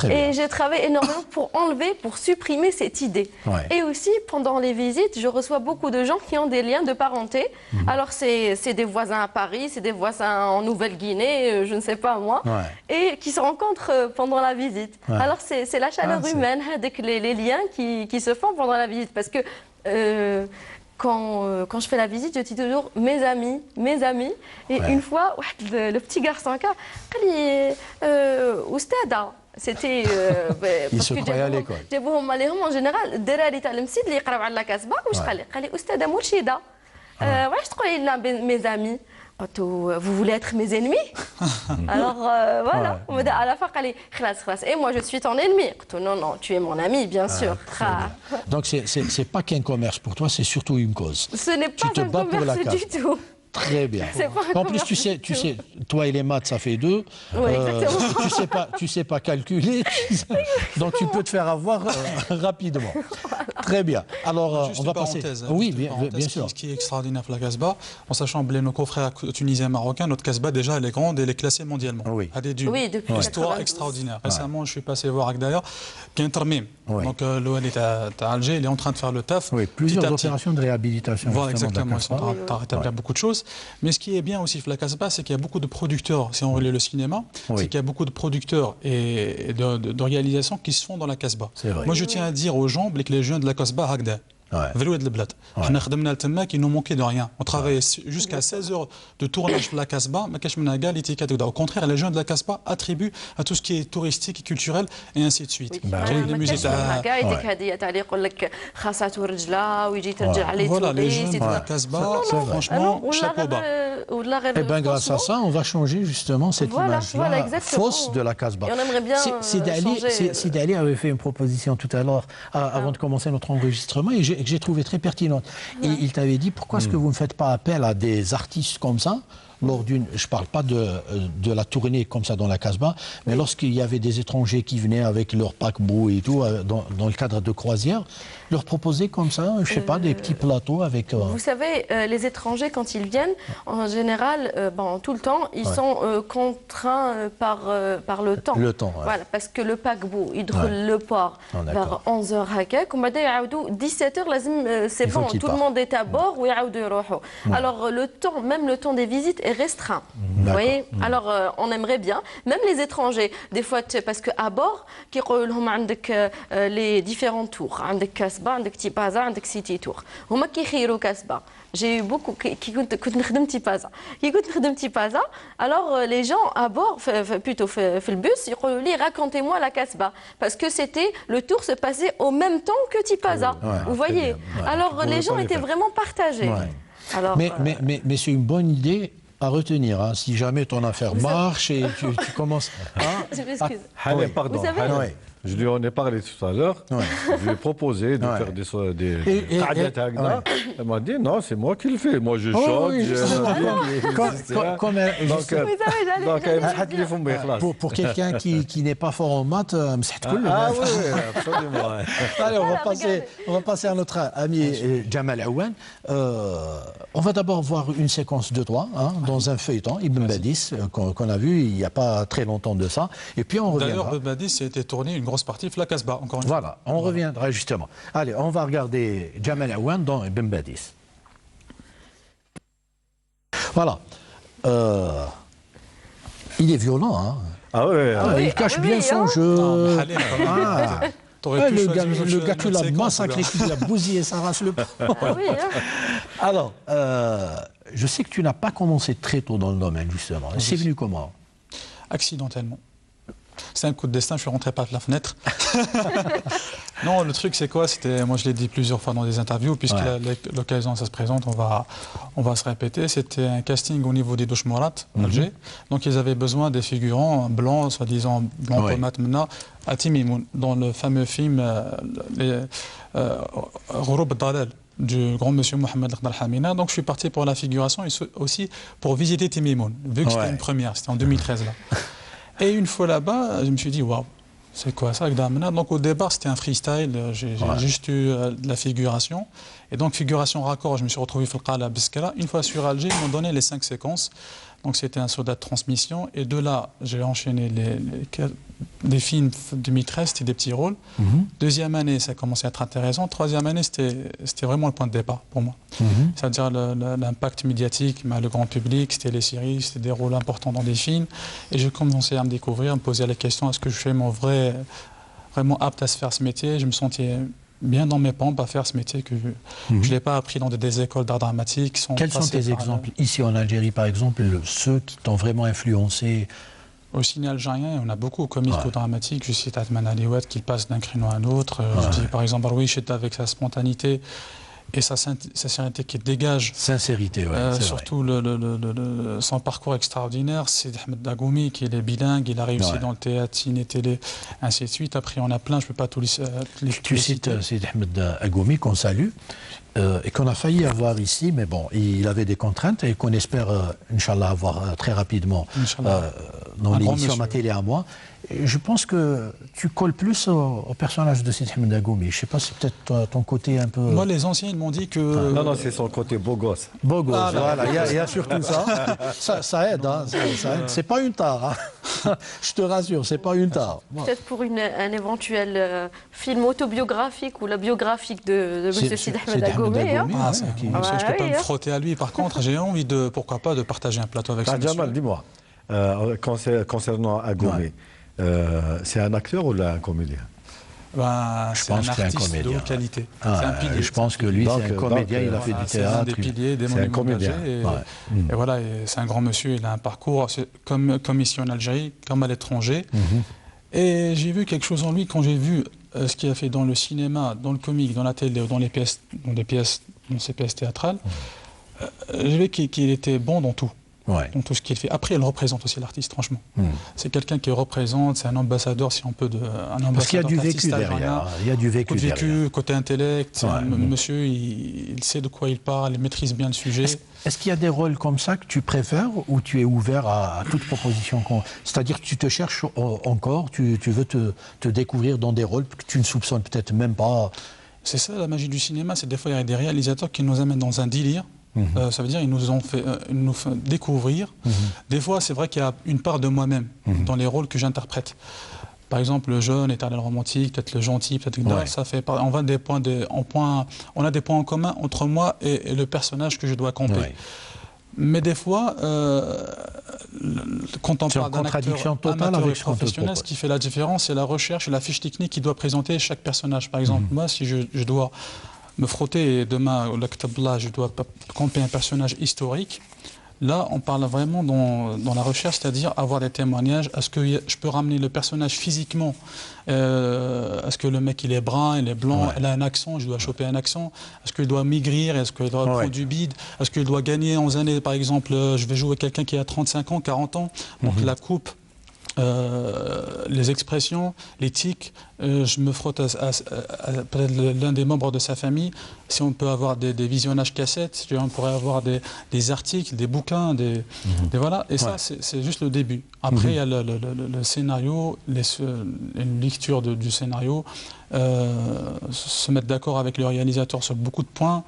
Et j'ai travaillé énormément pour enlever, pour supprimer cette idée. Et aussi, pendant les visites, je reçois beaucoup de gens qui ont des liens de parenté. Alors, c'est des voisins à Paris, c'est des voisins en Nouvelle-Guinée, je ne sais pas moi, et qui se rencontrent pendant la visite. Alors, c'est la chaleur humaine, avec les liens qui se font pendant la visite. Parce que quand je fais la visite, je dis toujours mes amis. Et une fois, le petit garçon, il dit Oustada. C'était il se croyait à l'école. En général, الدراري تاع المسجد اللي يقراو على كاسبا واش قال لي استاذه مرشده واش تقولي لنا mes amis vous voulez être mes ennemis? Alors voilà, à la fin قال لي خلاص et moi je suis ton ennemi. Non, tu es mon ami bien sûr. Donc c'est pas qu'un commerce pour toi, c'est surtout une cause. Ce n'est pas un commerce du tout. Très bien. En plus, tu sais, toi et les maths, ça fait 2. Tu sais pas calculer. Donc, tu peux te faire avoir rapidement. Très bien. Alors, on va passer. Oui, bien sûr. Ce qui est extraordinaire pour la Casbah, en sachant que nos confrères tunisiens et marocains, notre Casbah, déjà, elle est grande et elle est classée mondialement. Oui, depuis histoire extraordinaire. Récemment, je suis passé voir Agdaya, qui est un termim. Donc, l'OL est à Alger, il est en train de faire le taf. Oui, plusieurs opérations de réhabilitation. Voilà, exactement. Ils sont en train de rétablir beaucoup de choses. Mais ce qui est bien aussi, la Casbah, c'est qu'il y a beaucoup de producteurs, si on relie le cinéma, c'est qu'il y a beaucoup de producteurs et de réalisations qui se font dans la Casbah. Moi, je tiens à dire aux gens que les jeunes de la Casbah, Hagda, il nous manquait de rien. On travaillait jusqu'à 16 heures de tournage de la Casbah. Au contraire, les gens de la Casbah attribuent à tout ce qui est touristique et culturel et ainsi de suite. Les musées. Voilà, les jeunes de la Casbah, franchement, chapeau bas. Eh bien, grâce à ça, on va changer justement cette image-là fausse de la Casbah. Sidi Ali avait fait une proposition tout à l'heure, avant de commencer notre enregistrement, et que j'ai trouvé très pertinente. Et il t'avait dit, pourquoi est-ce que vous ne faites pas appel à des artistes comme ça lors d'une, je ne parle pas de la tournée comme ça dans la Casbah, mais lorsqu'il y avait des étrangers qui venaient avec leur paquebot et tout, dans le cadre de croisière, leur proposer comme ça, je ne sais pas, des petits plateaux avec... Vous savez, les étrangers, quand ils viennent, en général, tout le temps, ils sont contraints par le temps. Le temps, Voilà, parce que le paquebot, il roule le port vers 11h, 17h, c'est bon, tout le monde est à bord, alors le temps, même le temps des visites, est restreint. Vous voyez? Alors, on aimerait bien, même les étrangers, des fois, parce qu'à bord, les différents tours. عندك كاسبة, عندك تيبازا, عندك سيتي تور. هما كيخيروا كاسبة. J'ai eu beaucoup qui كنت نخدم تيبازا. كي كنت نخدم تيبازا, alors les gens à bord, plutôt في البus, يقولوا لي racontez-moi la casbah parce que c'était le tour se passait au même temps que Tipaza. Vous voyez? Alors les gens étaient vraiment partagés. Alors, mais c'est une bonne idée à retenir, hein, si jamais ton affaire marche et tu commences. Je m'excuse. Pardon. Vous savez, Je lui en ai parlé tout à l'heure. Je lui ai proposé de faire des Elle m'a dit non, c'est moi qui le fais. Moi, je chante. Pour quelqu'un qui n'est pas fort en maths, ah oui, absolument. Allez, on va passer à notre ami Jamal Aouane. On va d'abord voir une séquence de toi, hein, dans un feuilleton, Ibn Badis, qu'on a vu il n'y a pas très longtemps de ça. Et puis on reviendra. D'ailleurs, Ibn Badis a été tourné une grosse partie de la Casbah, encore une fois. Voilà, on reviendra justement. Allez, on va regarder Jamal Aouane dans Ibn Badis. Voilà. Il est violent, hein. Ah ouais. Il cache bien son jeu. Le gars qui l'a massacré, qui l'a bousillé sa race. Alors, je sais que tu n'as pas commencé très tôt dans le domaine, justement. C'est venu comment? Accidentellement. C'est un coup de destin, je suis rentré par la fenêtre. Non, le truc c'est quoi? Moi je l'ai dit plusieurs fois dans des interviews, puisque l'occasion ça se présente, on va se répéter. C'était un casting au niveau des douches Morat, Alger. Donc ils avaient besoin des figurants blancs, soi-disant blancs comme Atmena, à Timimoun, dans le fameux film Ghoroub Dalal du grand monsieur Mohamed Al Hamina. Donc je suis parti pour la figuration et aussi pour visiter Timimoun, vu que c'était une première, c'était en 2013 là. Et une fois là-bas, je me suis dit, waouh, c'est quoi ça, Gdamna? Donc au départ, c'était un freestyle, j'ai juste eu de la figuration. Et donc, figuration raccord, je me suis retrouvé à Biskala. Une fois sur Alger, ils m'ont donné les 5 séquences. Donc c'était un soda de transmission. Et de là, j'ai enchaîné des films 2013, c'était des petits rôles. Deuxième année, ça a commencé à être intéressant. Troisième année, c'était vraiment le point de départ pour moi. C'est-à-dire l'impact médiatique, le grand public, c'était les séries, c'était des rôles importants dans des films. Et j'ai commencé à me découvrir, à me poser la question, est-ce que je suis vraiment apte à se faire ce métier? Je me sentais bien dans mes pompes à faire ce métier que je ne l'ai pas appris dans des écoles d'art dramatique. Quels sont tes exemples? Ici en Algérie, par exemple, ceux qui t'ont vraiment influencé? Au ciné algérien, on a beaucoup comico-dramatiques. Je cite Atman Aliouet qui passe d'un créneau à un autre. Je dis par exemple Barouich avec sa spontanéité et sa sincérité qui dégage. Sincérité, oui. Surtout son parcours extraordinaire. C'est Ahmed Dagoumi qui est bilingue, il a réussi dans le théâtre, ciné, télé, ainsi de suite. Après, on a plein, je ne peux pas tous les Tu cites Ahmed Dagoumi qu'on salue et qu'on a failli avoir ici, mais bon, il avait des contraintes et qu'on espère, Inch'Allah, avoir très rapidement dans l'émission Ma Télé à moi. Et je pense que tu colles plus au personnage de Ahmed Dagoumi. Je ne sais pas, c'est peut-être ton côté un peu... Moi, les anciens, ils m'ont dit que... Non, c'est son côté beau gosse. Beau gosse, voilà, il y a surtout ça. Ça aide, hein, ça aide. C'est pas une tare, hein. Je te rassure, c'est pas une tare. Peut-être pour un éventuel film autobiographique ou la biographique de M. Sid Ahmed Dagoumi. Je ne peux pas me frotter à lui. Par contre, j'ai envie pourquoi pas, de partager un plateau avec ce monsieur. Jamal, dis-moi, concernant Dagoumi, c'est un acteur ou un comédien? C'est un artiste de haute qualité. C'est un pilier. Je pense que lui, c'est un comédien, il a fait du théâtre. C'est un des piliers, des monuments engagés. Et voilà, c'est un grand monsieur, il a un parcours comme ici en Algérie, comme à l'étranger. Et j'ai vu quelque chose en lui quand j'ai vu ce qu'il a fait dans le cinéma, dans le comique, dans la télé, dans ses pièces théâtrales. J'ai vu qu'il était bon dans tout. Dans tout ce qu'il fait. Après, il représente aussi l'artiste, franchement. C'est quelqu'un qui représente, c'est un ambassadeur, si on peut, parce qu'il y a du vécu derrière. Il y a du vécu derrière. Côté intellect, monsieur, il sait de quoi il parle, il maîtrise bien le sujet. Est-ce qu'il y a des rôles comme ça que tu préfères ou tu es ouvert à toute proposition? C'est-à-dire que tu te cherches encore, tu veux te découvrir dans des rôles que tu ne soupçonnes peut-être même pas? C'est ça la magie du cinéma, c'est des fois il y a des réalisateurs qui nous amènent dans un délire. Ça veut dire qu'ils nous font découvrir. Des fois, c'est vrai qu'il y a une part de moi-même dans les rôles que j'interprète. Par exemple, le jeune, éternel romantique, peut-être le gentil, peut-être ça fait. On a des points en commun entre moi et le personnage que je dois camper. Mais des fois, quand on parle d'un acteur amateur et professionnel, ce qui fait la différence, c'est la recherche et la fiche technique qu'il doit présenter chaque personnage. Par exemple, moi, si je dois me frotter et demain, au Laktabla, je dois camper un personnage historique, là, on parle vraiment dans la recherche, c'est-à-dire avoir des témoignages. Est-ce que je peux ramener le personnage physiquement? Est-ce que le mec, il est brun, il est blanc, il a un accent, je dois choper un accent? Est-ce qu'il doit maigrir? Est-ce qu'il doit prendre du bide? Est-ce qu'il doit gagner en années? Par exemple, je vais jouer quelqu'un qui a 35 ans, 40 ans, donc la coupe, les expressions, l'éthique, je me frotte à l'un des membres de sa famille. Si on peut avoir des visionnages cassettes, si on pourrait avoir des articles, des bouquins, voilà. Et ça, c'est juste le début. Après, il y a le scénario, une lecture du scénario, se mettre d'accord avec le réalisateur sur beaucoup de points.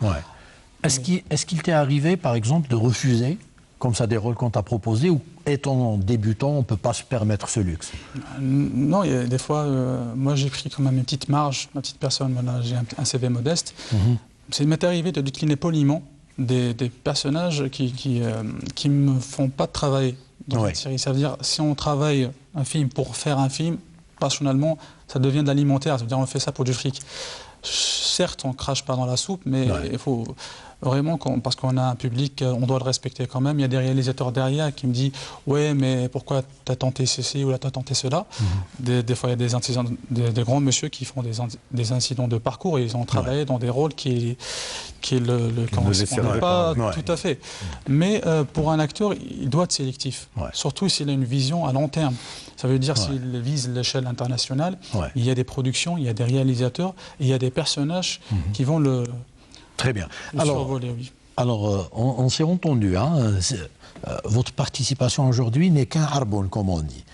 Est-ce qu'il t'est arrivé, par exemple, de refuser comme ça des rôles qu'on t'a proposés, ou étant débutant, on ne peut pas se permettre ce luxe? Non, il y a des fois, moi j'ai pris quand même une petite marge, ma petite personne, voilà, j'ai un CV modeste. Il m'est arrivé de décliner poliment des personnages qui ne me font pas travailler dans cette série. Ça veut dire, si on travaille un film pour faire un film, passionnellement, ça devient de l'alimentaire, ça veut dire on fait ça pour du fric. Certes, on ne crache pas dans la soupe, mais il faut vraiment, parce qu'on a un public, on doit le respecter quand même. Il y a des réalisateurs derrière qui me disent « Ouais, mais pourquoi tu as tenté ceci ou là tu as tenté cela ?» Des fois, il y a des grands monsieur qui font des incidents de parcours et ils ont travaillé dans des rôles qui le correspondent pas tout à fait. Mais pour un acteur, il doit être sélectif, surtout s'il a une vision à long terme. Ça veut dire s'il vise l'échelle internationale, il y a des productions, il y a des réalisateurs, et il y a des personnages qui vont le... Très bien. Alors, on s'est entendu, hein, votre participation aujourd'hui n'est qu'un arbon, comme on dit.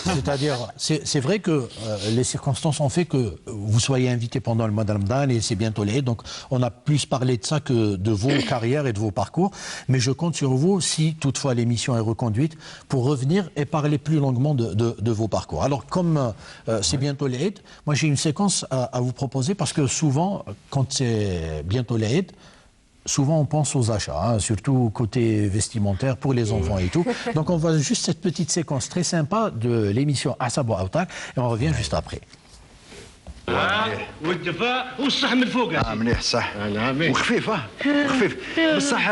C'est-à-dire, c'est vrai que les circonstances ont fait que vous soyez invité pendant le mois de Ramadan et c'est bientôt l'Aïd, donc on a plus parlé de ça que de vos carrières et de vos parcours, mais je compte sur vous, si toutefois l'émission est reconduite, pour revenir et parler plus longuement de vos parcours. Alors, comme c'est bientôt l'Aïd, moi j'ai une séquence à vous proposer, parce que souvent, quand c'est bientôt l'Aïd, souvent on pense aux achats, hein, surtout côté vestimentaire pour les enfants et tout. Donc on voit juste cette petite séquence très sympa de l'émission Asab wa Awtar et on revient juste après. والدفاء والصح من فوق مليح صح وخفيفه خفيف بصح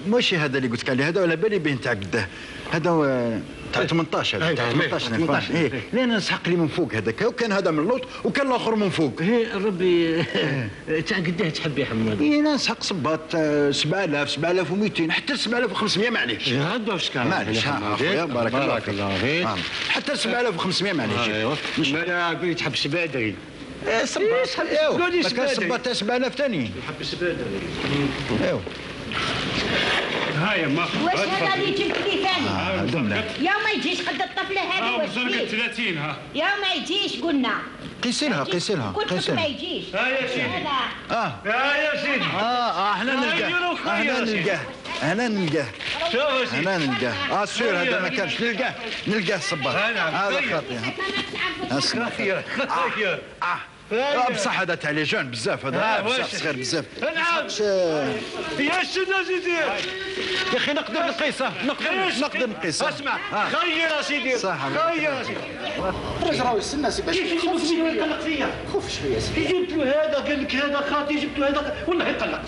ماشي هذا اللي قلت لك عليه، هذا ولا بالي به نتاع قداه، هذا تاع 18 هذا تاع 18 ايه لان نسحق لي من فوق هذاك، وكان هذا من اللوط وكان الاخر من فوق. ربي تاع قداه تحب يا حماد؟ اي نسحق صباط 7000 7200 حتى 7500 معليش. هذا واش كان؟ معليش اخويا بارك الله فيك حتى 7500 معليش. انا قولي تحب السبادري. صباط ايوا كان صباط تاع 7000 ثاني. يحب السبادري. ايوا هاي ما واش هذا اللي جبت لي ثاني؟ يا ما يجيش قد الطفله هذه واش فيه؟ 30 ها. يا ما يجيش قلنا. قيسي لها قلت لك ما يجيش. ها يا سيدي. يا سيدي. هنا نلقاه هنا نلقاه سير هذا ما كانش نلقاه صباط هذا خاطي بصح هذا تاع لي جون بزاف، هذا بصح صغير بزاف. يا شنو زيدي يا اخي نقدر نقيسه نقدر نقيسه. اسمع خير اسيدي خير اسيدي راه يستنى سي باش خوف شويه يقلق فيا. خوف شويه سي جبت له هذا قال لك هذا خاطي، جبت له هذا والله يقلق.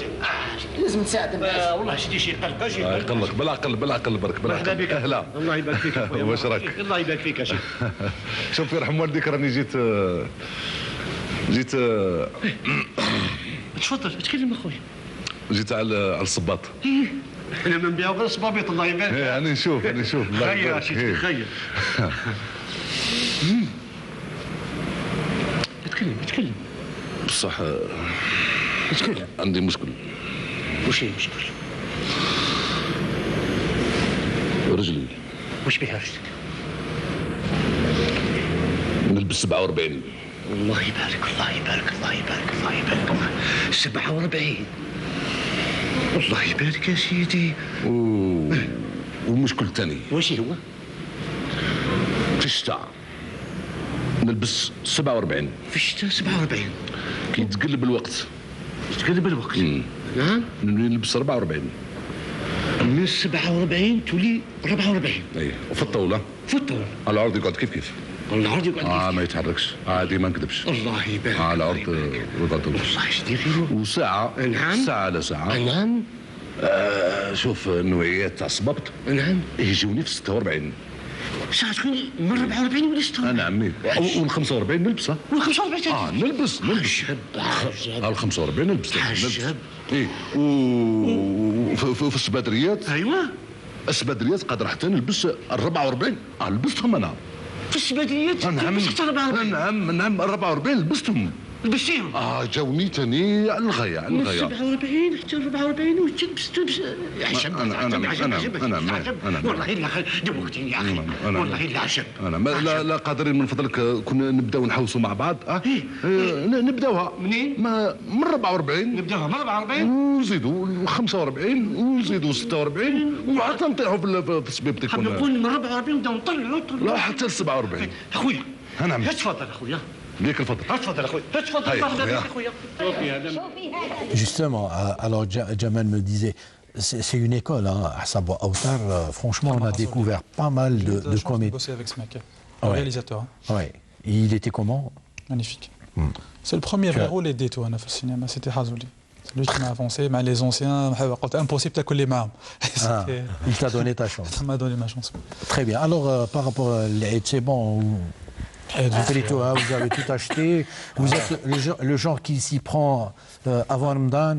لازم تساعد الناس. والله سيدي شي يقلق اجي يقلق بالعقل برك بالعقل. اهلا الله يبارك فيك اخويا. واش راك؟ الله يبارك فيك يا شيخ. شوف يرحم والديك راني جيت تفضل تكلم اخويا. جيت على الصباط. احنا ما نبيعوا غير الصبابيط الله يبارك. انا نشوف خير شي خير. تكلم بصح تكلم. عندي مشكل. وش هي المشكل؟ رجلي. وش بها رجلك؟ نلبس 47. الله يبارك الله يبارك الله يبارك الله يبارك. 47 الله يبارك يا سيدي. والمشكل الثاني واش هو؟ في الشتاء نلبس 47. في الشتاء 47 كي يتقلب الوقت. نعم نلبس 44. من 47 تولي 44. اي وفي الطاوله في الطاوله العرض يقعد كيف العرض يقعد كيف ما يتحركش عادي ما نكذبش الله يبارك العرض يقعد والله شدي غيره وساعه نعم ساعه على ساعه نعم شوف النوعيات تاع الصبابط نعم يجوني في 46 ساعة تكون من 44 ولا 46 نعم وال 45 نلبسها وال 45 نلبس عجب عجب ال 45 نلبس عجب اي وفي السبادريات ايوه السبادريات قادر حتى نلبس ال 44 لبستهم انا في السبادريات نعم نعم 44 لبستهم لبستيهم جاوني تاني على الغايه على الغايه 47 حتى 44 وتلبس عجب انا والله الا دوقتني يا اخي والله الا عجب انا لا قادرين من فضلك كنا نبداو نحوسوا مع بعض نبداوها منين؟ من 44 نبداوها من 44 ونزيدوا 45 ونزيدوا 46 وحتى نطيحوا في الصبيب تكون نقول من 44 نبداو نطلعوا لا حتى ل 47 اخويا نعم تفضل اخويا ليك الفضل تفضل اخويا تفضل اخويا Justement, alors Jamal me disait, c'est une école, hein, à savoir Aoutar, franchement, on a découvert pas mal de comédies. Bosser avec ce mec, le réalisateur. Ouais. Il était comment? Magnifique. C'est le premier rôle aidé toi au cinéma, c'était Hazouli. C'est lui qui m'a avancé, mais les anciens, impossible de coller main. Il t'a donné ta chance. Ça m'a donné ma chance. Très bien. Alors, par rapport à l'Aïd, c'est bon. Vous avez tout acheté. Vous êtes le genre qui s'y prend avant Ramadan.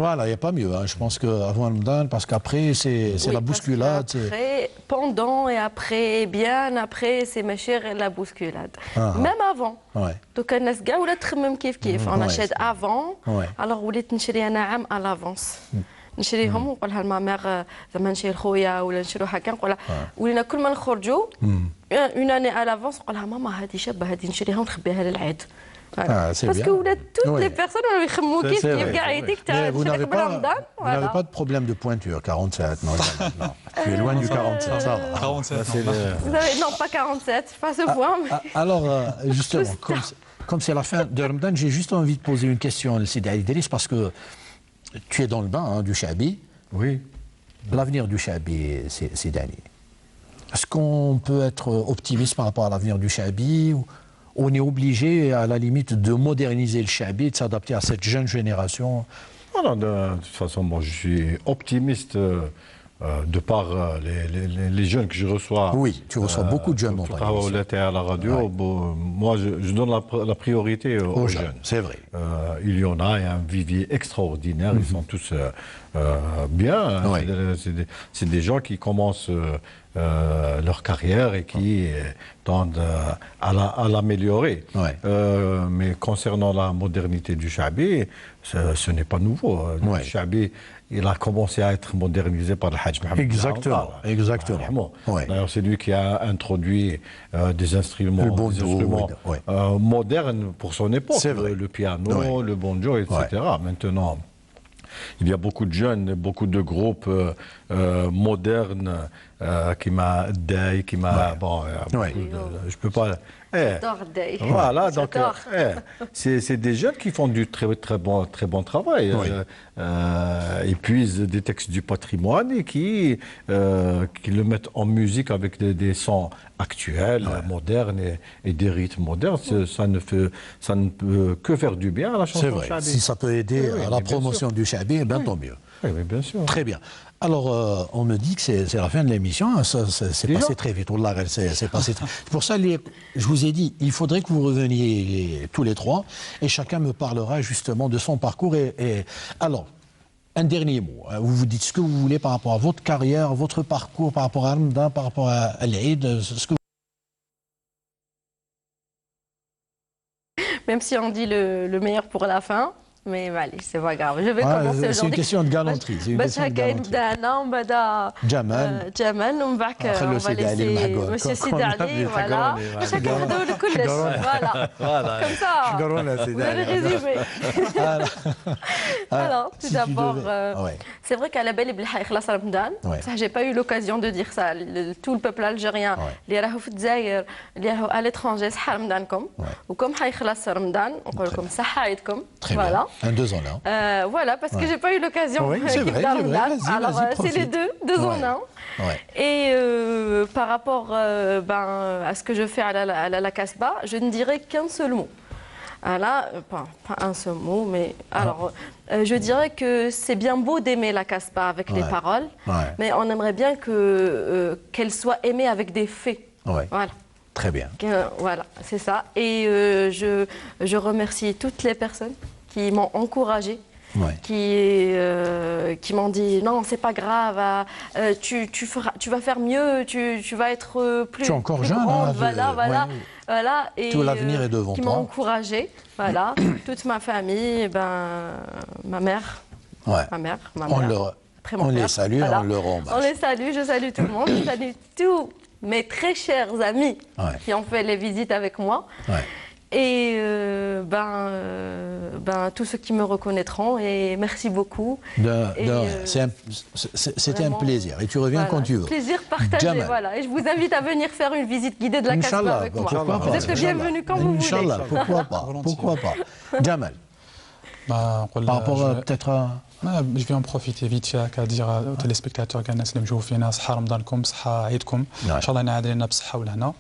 Voilà, il n'y a pas mieux. Hein. Je pense qu'avant Ramadan, parce qu'après, c'est la bousculade. Après, pendant et après, bien après, c'est ma chère la bousculade. Même avant. Donc, on achète avant. Alors, vous voulez nchiri un عام à l'avance. نشريهم ونقولها لماميغ زعما نشري لخويا ولا نشريو هكا نقولها ولينا كل ما نخرجوا اون اني على لافونس نقولها ماما هذه شابه هذه نشريها ونخبيها للعيد باسكو ولات توت لي بيرسون ولاو يخمموا كيف كاع يديك تاع قبل رمضان. Vous n'avez pas de problème de pointure, 47, non, non. Tu es loin du 47, ça va. 47, non, pas 47, pas ce point. Alors, justement, comme c'est la fin de Ramadan, j'ai juste envie de poser une question à Sidi Ali Idriss, parce que tu es dans le bain hein, du Chabi. Oui. L'avenir du Chabi, c'est Dani. Est-ce qu'on peut être optimiste par rapport à l'avenir du Chabi ou on est obligé, à la limite, de moderniser le Chabi, de s'adapter à cette jeune génération? Non, de toute façon, moi, je suis optimiste de par les jeunes que je reçois. Oui, tu reçois beaucoup de jeunes dans ta émission. À la radio, moi, je donne la priorité aux jeunes. C'est vrai. Il y en a un vivier extraordinaire. Ils sont tous bien. C'est des gens qui commencent leur carrière et qui tendent à l'améliorer. Mais concernant la modernité du Chabi, ce n'est pas nouveau. Le Chabi, il a commencé à être modernisé par le Hajj Mohamed. Exactement, exactement. D'ailleurs, c'est lui qui a introduit des instruments, modernes pour son époque. Le piano, le banjo, etc. Maintenant, il y a beaucoup de jeunes, beaucoup de groupes modernes qui m'a dit, qui m'a... Bon, je peux pas... Voilà, donc c'est des jeunes qui font du très bon travail. Ils puisent des textes du patrimoine et qui le mettent en musique avec des sons actuels, modernes et des rythmes modernes. Ça ne peut que faire du bien à la chanson. C'est vrai. Si ça peut aider à la promotion du Chabi, ben tant mieux. Oui, bien sûr. Très bien. Alors, on me dit que c'est la fin de l'émission. C'est passé très vite. C'est passé très... Pour ça, je vous ai dit, il faudrait que vous reveniez tous les trois et chacun me parlera justement de son parcours. Alors, un dernier mot. Vous vous dites ce que vous voulez par rapport à votre carrière, votre parcours, par rapport à Ramadan, par rapport à l'Aïd, ce que Même si on dit le meilleur pour la fin. Mais allez, c'est pas grave. Je vais commencer aujourd'hui. C'est une question de galanterie. Jamal. Jamal, on va laisser Monsieur Sidi Ali, voilà. Chacun va donner le voilà. Comme ça, vous allez résumer. Alors, tout d'abord, c'est vrai qu'à la belle Iblaha Ikhlas Ramadan, j'ai pas eu l'occasion de dire ça. Tout le peuple algérien, les rahou في الجزائر, les rahou à l'étranger, c'est Ramadankom. Ou comme Ikhlas Ramadan, on dit comme ça, haïdkom. Voilà. 2 en 1. Voilà, parce que j'ai pas eu l'occasion. Oui, c'est vrai. Alors, c'est les deux en 1. Ouais. Et par rapport à ce que je fais à la Casbah, je ne dirais qu'un seul mot. Voilà, pas un seul mot, mais alors, je dirais que c'est bien beau d'aimer la Casbah avec les paroles, mais on aimerait bien qu'elle soit aimée avec des faits. Ouais. Voilà. Très bien. Voilà, c'est ça. Et je remercie toutes les personnes qui m'ont encouragée. Qui m'ont dit non, c'est pas grave, tu vas faire mieux, tu vas être plus. Tu es encore plus jeune, grande, hein, voilà. Et tout l'avenir est devant toi. Qui m'ont encouragée, voilà. Toute ma famille, ma mère, ma mère, après mon on père, les salue, voilà. on leur rend hommage. On les salue, je salue tout le monde, je salue tous mes très chers amis qui ont fait les visites avec moi. Et tous ceux qui me reconnaîtront, et merci beaucoup. C'était un plaisir, et tu reviens quand tu veux. Plaisir partagé, voilà. Et je vous invite à venir faire une visite guidée de la Casbah avec moi. Vous êtes les bienvenus quand vous voulez. Inch'Allah, pourquoi pas. Jamal, par rapport peut-être à... Je vais en profiter vite fait à dire aux téléspectateurs qui nous jouent فينا صحة رمضانكم صحة عيدكم إن شاء الله نعاد لنا بالصحة والهنا.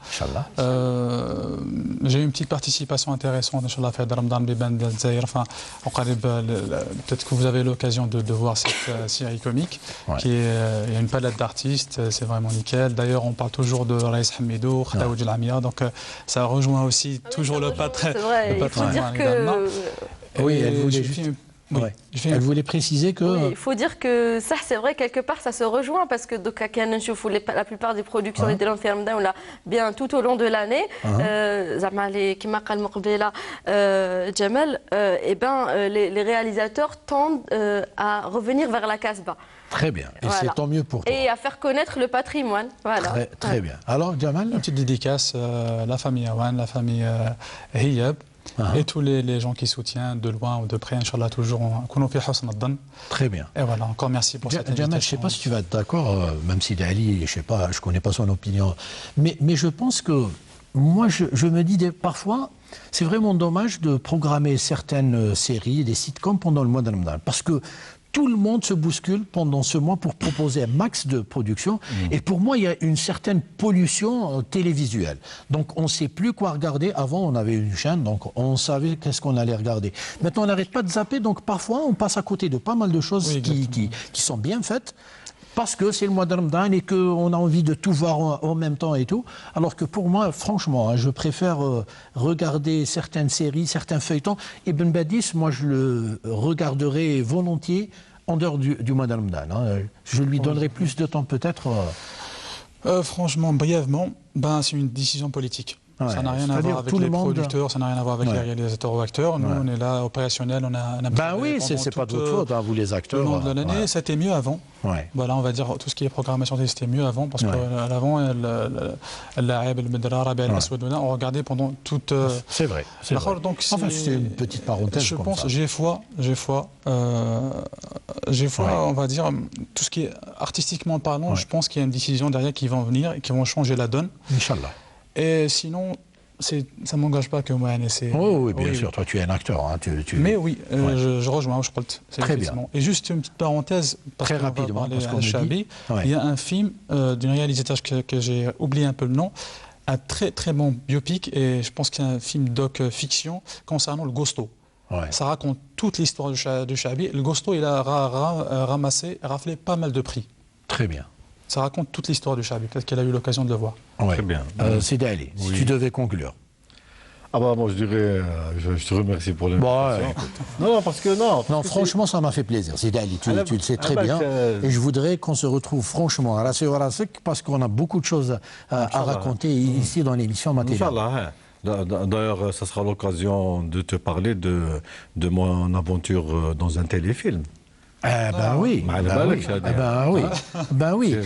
J'ai eu une petite participation intéressante إن شاء الله في هذا رمضان ببان الجزائر. Enfin, peut-être que vous avez l'occasion de voir cette série comique. Il y a une palette d'artistes, c'est vraiment nickel. D'ailleurs, on parle toujours de Raïs Hamidou, Khadaoud Lamia, donc ça rejoint aussi toujours le patrimoine. Il faut dire que... Oui, elle voulait juste... Elle voulait préciser que... Oui, il faut dire que ça, c'est vrai, quelque part, ça se rejoint parce que la plupart des productions étaient là bien tout au long de l'année. Jamal, les réalisateurs tendent à revenir vers la Casbah. Très bien, et c'est tant mieux pour toi. Et à faire connaître le patrimoine. Voilà. Très bien. Alors, Jamal, une petite dédicace à la famille Awan, la famille Hiyab. Et tous les gens qui soutiennent de loin ou de près, Inch'Allah, toujours, très bien. Et voilà, encore merci pour cette invitation. Jamal, je ne sais pas si tu vas être d'accord, même si Dali, je ne sais pas, je ne connais pas son opinion, mais je pense que, moi, je me dis parfois, c'est vraiment dommage de programmer certaines séries, des sitcoms pendant le mois de Ramadan, parce que tout le monde se bouscule pendant ce mois pour proposer un max de production. Et pour moi, il y a une certaine pollution télévisuelle. Donc, on ne sait plus quoi regarder. Avant, on avait une chaîne, donc on savait qu'est-ce qu'on allait regarder. Maintenant, on n'arrête pas de zapper, donc parfois, on passe à côté de pas mal de choses qui sont bien faites. Parce que c'est le mois de Ramadan et qu'on a envie de tout voir en même temps et tout. Alors que pour moi, franchement, je préfère regarder certaines séries, certains feuilletons. Ibn Badis, moi, je le regarderai volontiers en dehors du mois de Ramadan. Je lui donnerai plus de temps peut-être. Franchement, brièvement, c'est une décision politique. Ça n'a rien à voir avec les producteurs, ça n'a rien à voir avec les réalisateurs ou acteurs. Nous, on est là, opérationnel, on a... oui, c'est pas de votre faute, vous les acteurs. Au long de l'année, c'était mieux avant. Voilà, on va dire, tout ce qui est programmation, c'était mieux avant, parce qu'à l'avant, on regardait pendant toute... C'est vrai. Donc, enfin, c'est une petite parenthèse. Je pense, j'ai foi, on va dire, tout ce qui est artistiquement parlant, je pense qu'il y a une décision derrière qui va venir et qui vont changer la donne. Inch'Allah. Et sinon, ça ne m'engage pas que moi, oui, bien sûr, toi tu es un acteur. Mais oui, je rejoins, je crois. Très bien. Et juste une petite parenthèse, très rapidement, parce qu'on Chabi, il y a un film d'une réalisatrice que j'ai oublié un peu le nom, un très très bon biopic, et je pense qu'il y a un film doc-fiction concernant le Gosto. Ça raconte toute l'histoire du Chabi. Le Gosto, il a raflé pas mal de prix. Très bien. Ça raconte toute l'histoire du Chabi. Peut-être qu'elle a eu l'occasion de le voir. Très bien. C'est d'aller. Si tu devais conclure. Moi je dirais, je te remercie pour l'invitation. Non, parce que non, franchement, ça m'a fait plaisir. C'est d'aller. Tu le sais très bien. Et je voudrais qu'on se retrouve franchement à la Sec parce qu'on a beaucoup de choses à raconter ici dans l'émission Inch'Allah. D'ailleurs, ça sera l'occasion de te parler de mon aventure dans un téléfilm. oui.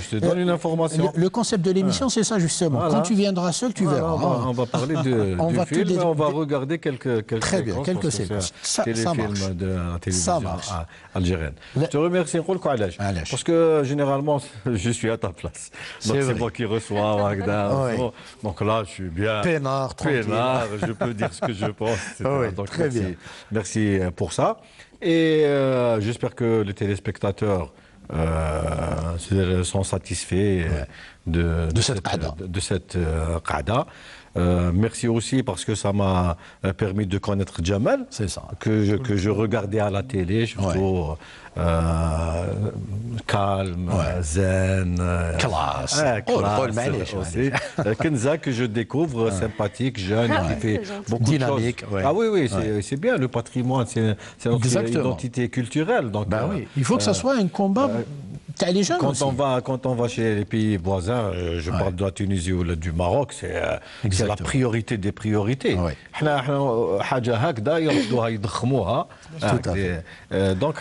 Je te donne une information. Le concept de l'émission, c'est ça justement. Voilà. Quand tu viendras seul, tu verras. On va parler du film, mais on va regarder quelques Très bien, quelques séquences. Ça marche. De la télévision algérienne. Je te remercie, parce que généralement, je suis à ta place. Donc c'est moi qui reçois. Donc là, je suis bien peinard, je peux dire ce que je pense. Donc merci pour ça. Et j'espère que les téléspectateurs sont satisfaits de cette qada. Merci aussi parce que ça m'a permis de connaître Jamal, c'est ça, que je regardais à la télé, je trouve calme, zen, classe aussi. Kenza que je découvre, sympathique, jeune, qui fait beaucoup dynamique, de choses. Ah oui, c'est bien, le patrimoine, c'est notre identité culturelle. Donc, il faut que ça soit un combat. Quand on va chez les pays voisins, je parle de la Tunisie ou du Maroc, c'est la priorité des priorités. Donc,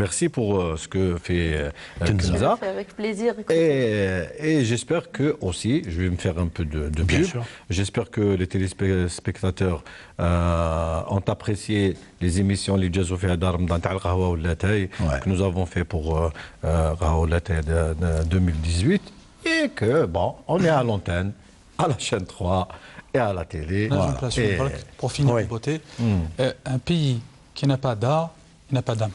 merci pour ce que fait Kenza. Avec plaisir. Et j'espère que aussi, je vais me faire un peu de pub, j'espère que les téléspectateurs ont apprécié les émissions Les Jazz Fi Hadar Ramadan تاع القهوة واللاتاي que nous avons fait pour قهوة واللاتاي de 2018 et que bon, on est à l'antenne, à la chaîne 3 et à la télé. Pour finir en beauté, un pays qui n'a pas d'art, il n'a pas d'âme.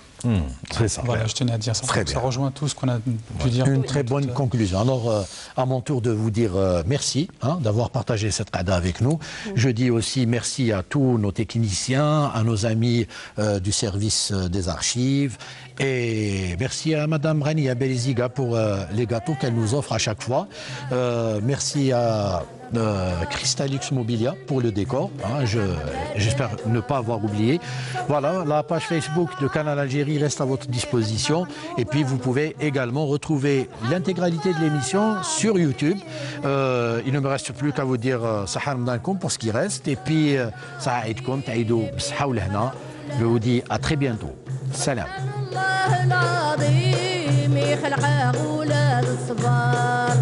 C'est ça. Voilà, je tenais à dire ça. Ça rejoint tout ce qu'on a pu dire. Une très bonne conclusion. Alors, à mon tour de vous dire merci d'avoir partagé cette qada avec nous. Je dis aussi merci à tous nos techniciens, à nos amis du service des archives. Et merci à Madame Rania Beliziga pour les gâteaux qu'elle nous offre à chaque fois. Merci à Crystalix Mobilia pour le décor. J'espère ne pas avoir oublié. Voilà, la page Facebook de Canal Algérie reste à votre disposition. Et puis vous pouvez également retrouver l'intégralité de l'émission sur YouTube. Il ne me reste plus qu'à vous dire Sahar Ramadankoum pour ce qui reste. Et puis Saïdkoum, Taïdou, Bsha ou Lehna. Je vous dis à très bientôt. Salam.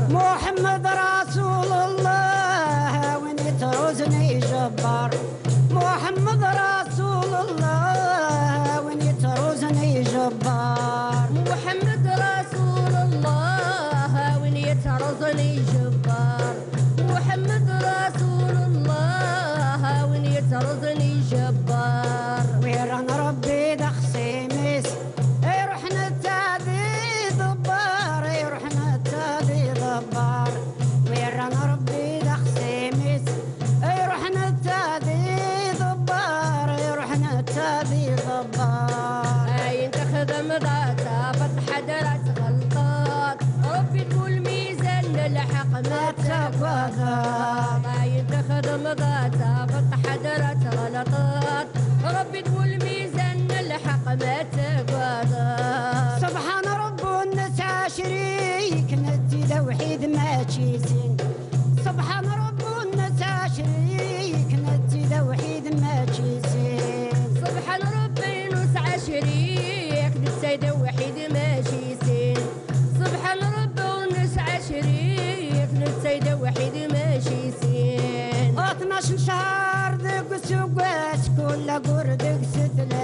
محمد رسول الله وين يتروزني جبار محمد رسول الله وين يتروزني جبار محمد رسول الله وين يتروزني جبار محمد رسول الله وين يتروزني جبار ويران ربي دخسي ميس رحنا تابي ضبار رحنا تابي ضبار ويران ربي دخسي ميس رحنا تابي ضبار رحنا تابي ضبار اي تخدم ذاتا فتح درات غلطات ربي تقول ميزان نلحق ما تفضل اي تخدم ذاتا فتح درات غلطات ربي تقول ميزان نلحق ما تفضل سبحان رب النساء شريك ندي توحيد ما تشيسين سبحان رب النساء شريك ندي توحيد ما تشيسين سبحان ربي نسعى شريك ندي توحيد ما تشيسين سبحان ربي ونسعى شريك ندي توحيد ما تشيسين 12 شهر ذق سوقات كل قردك ستنا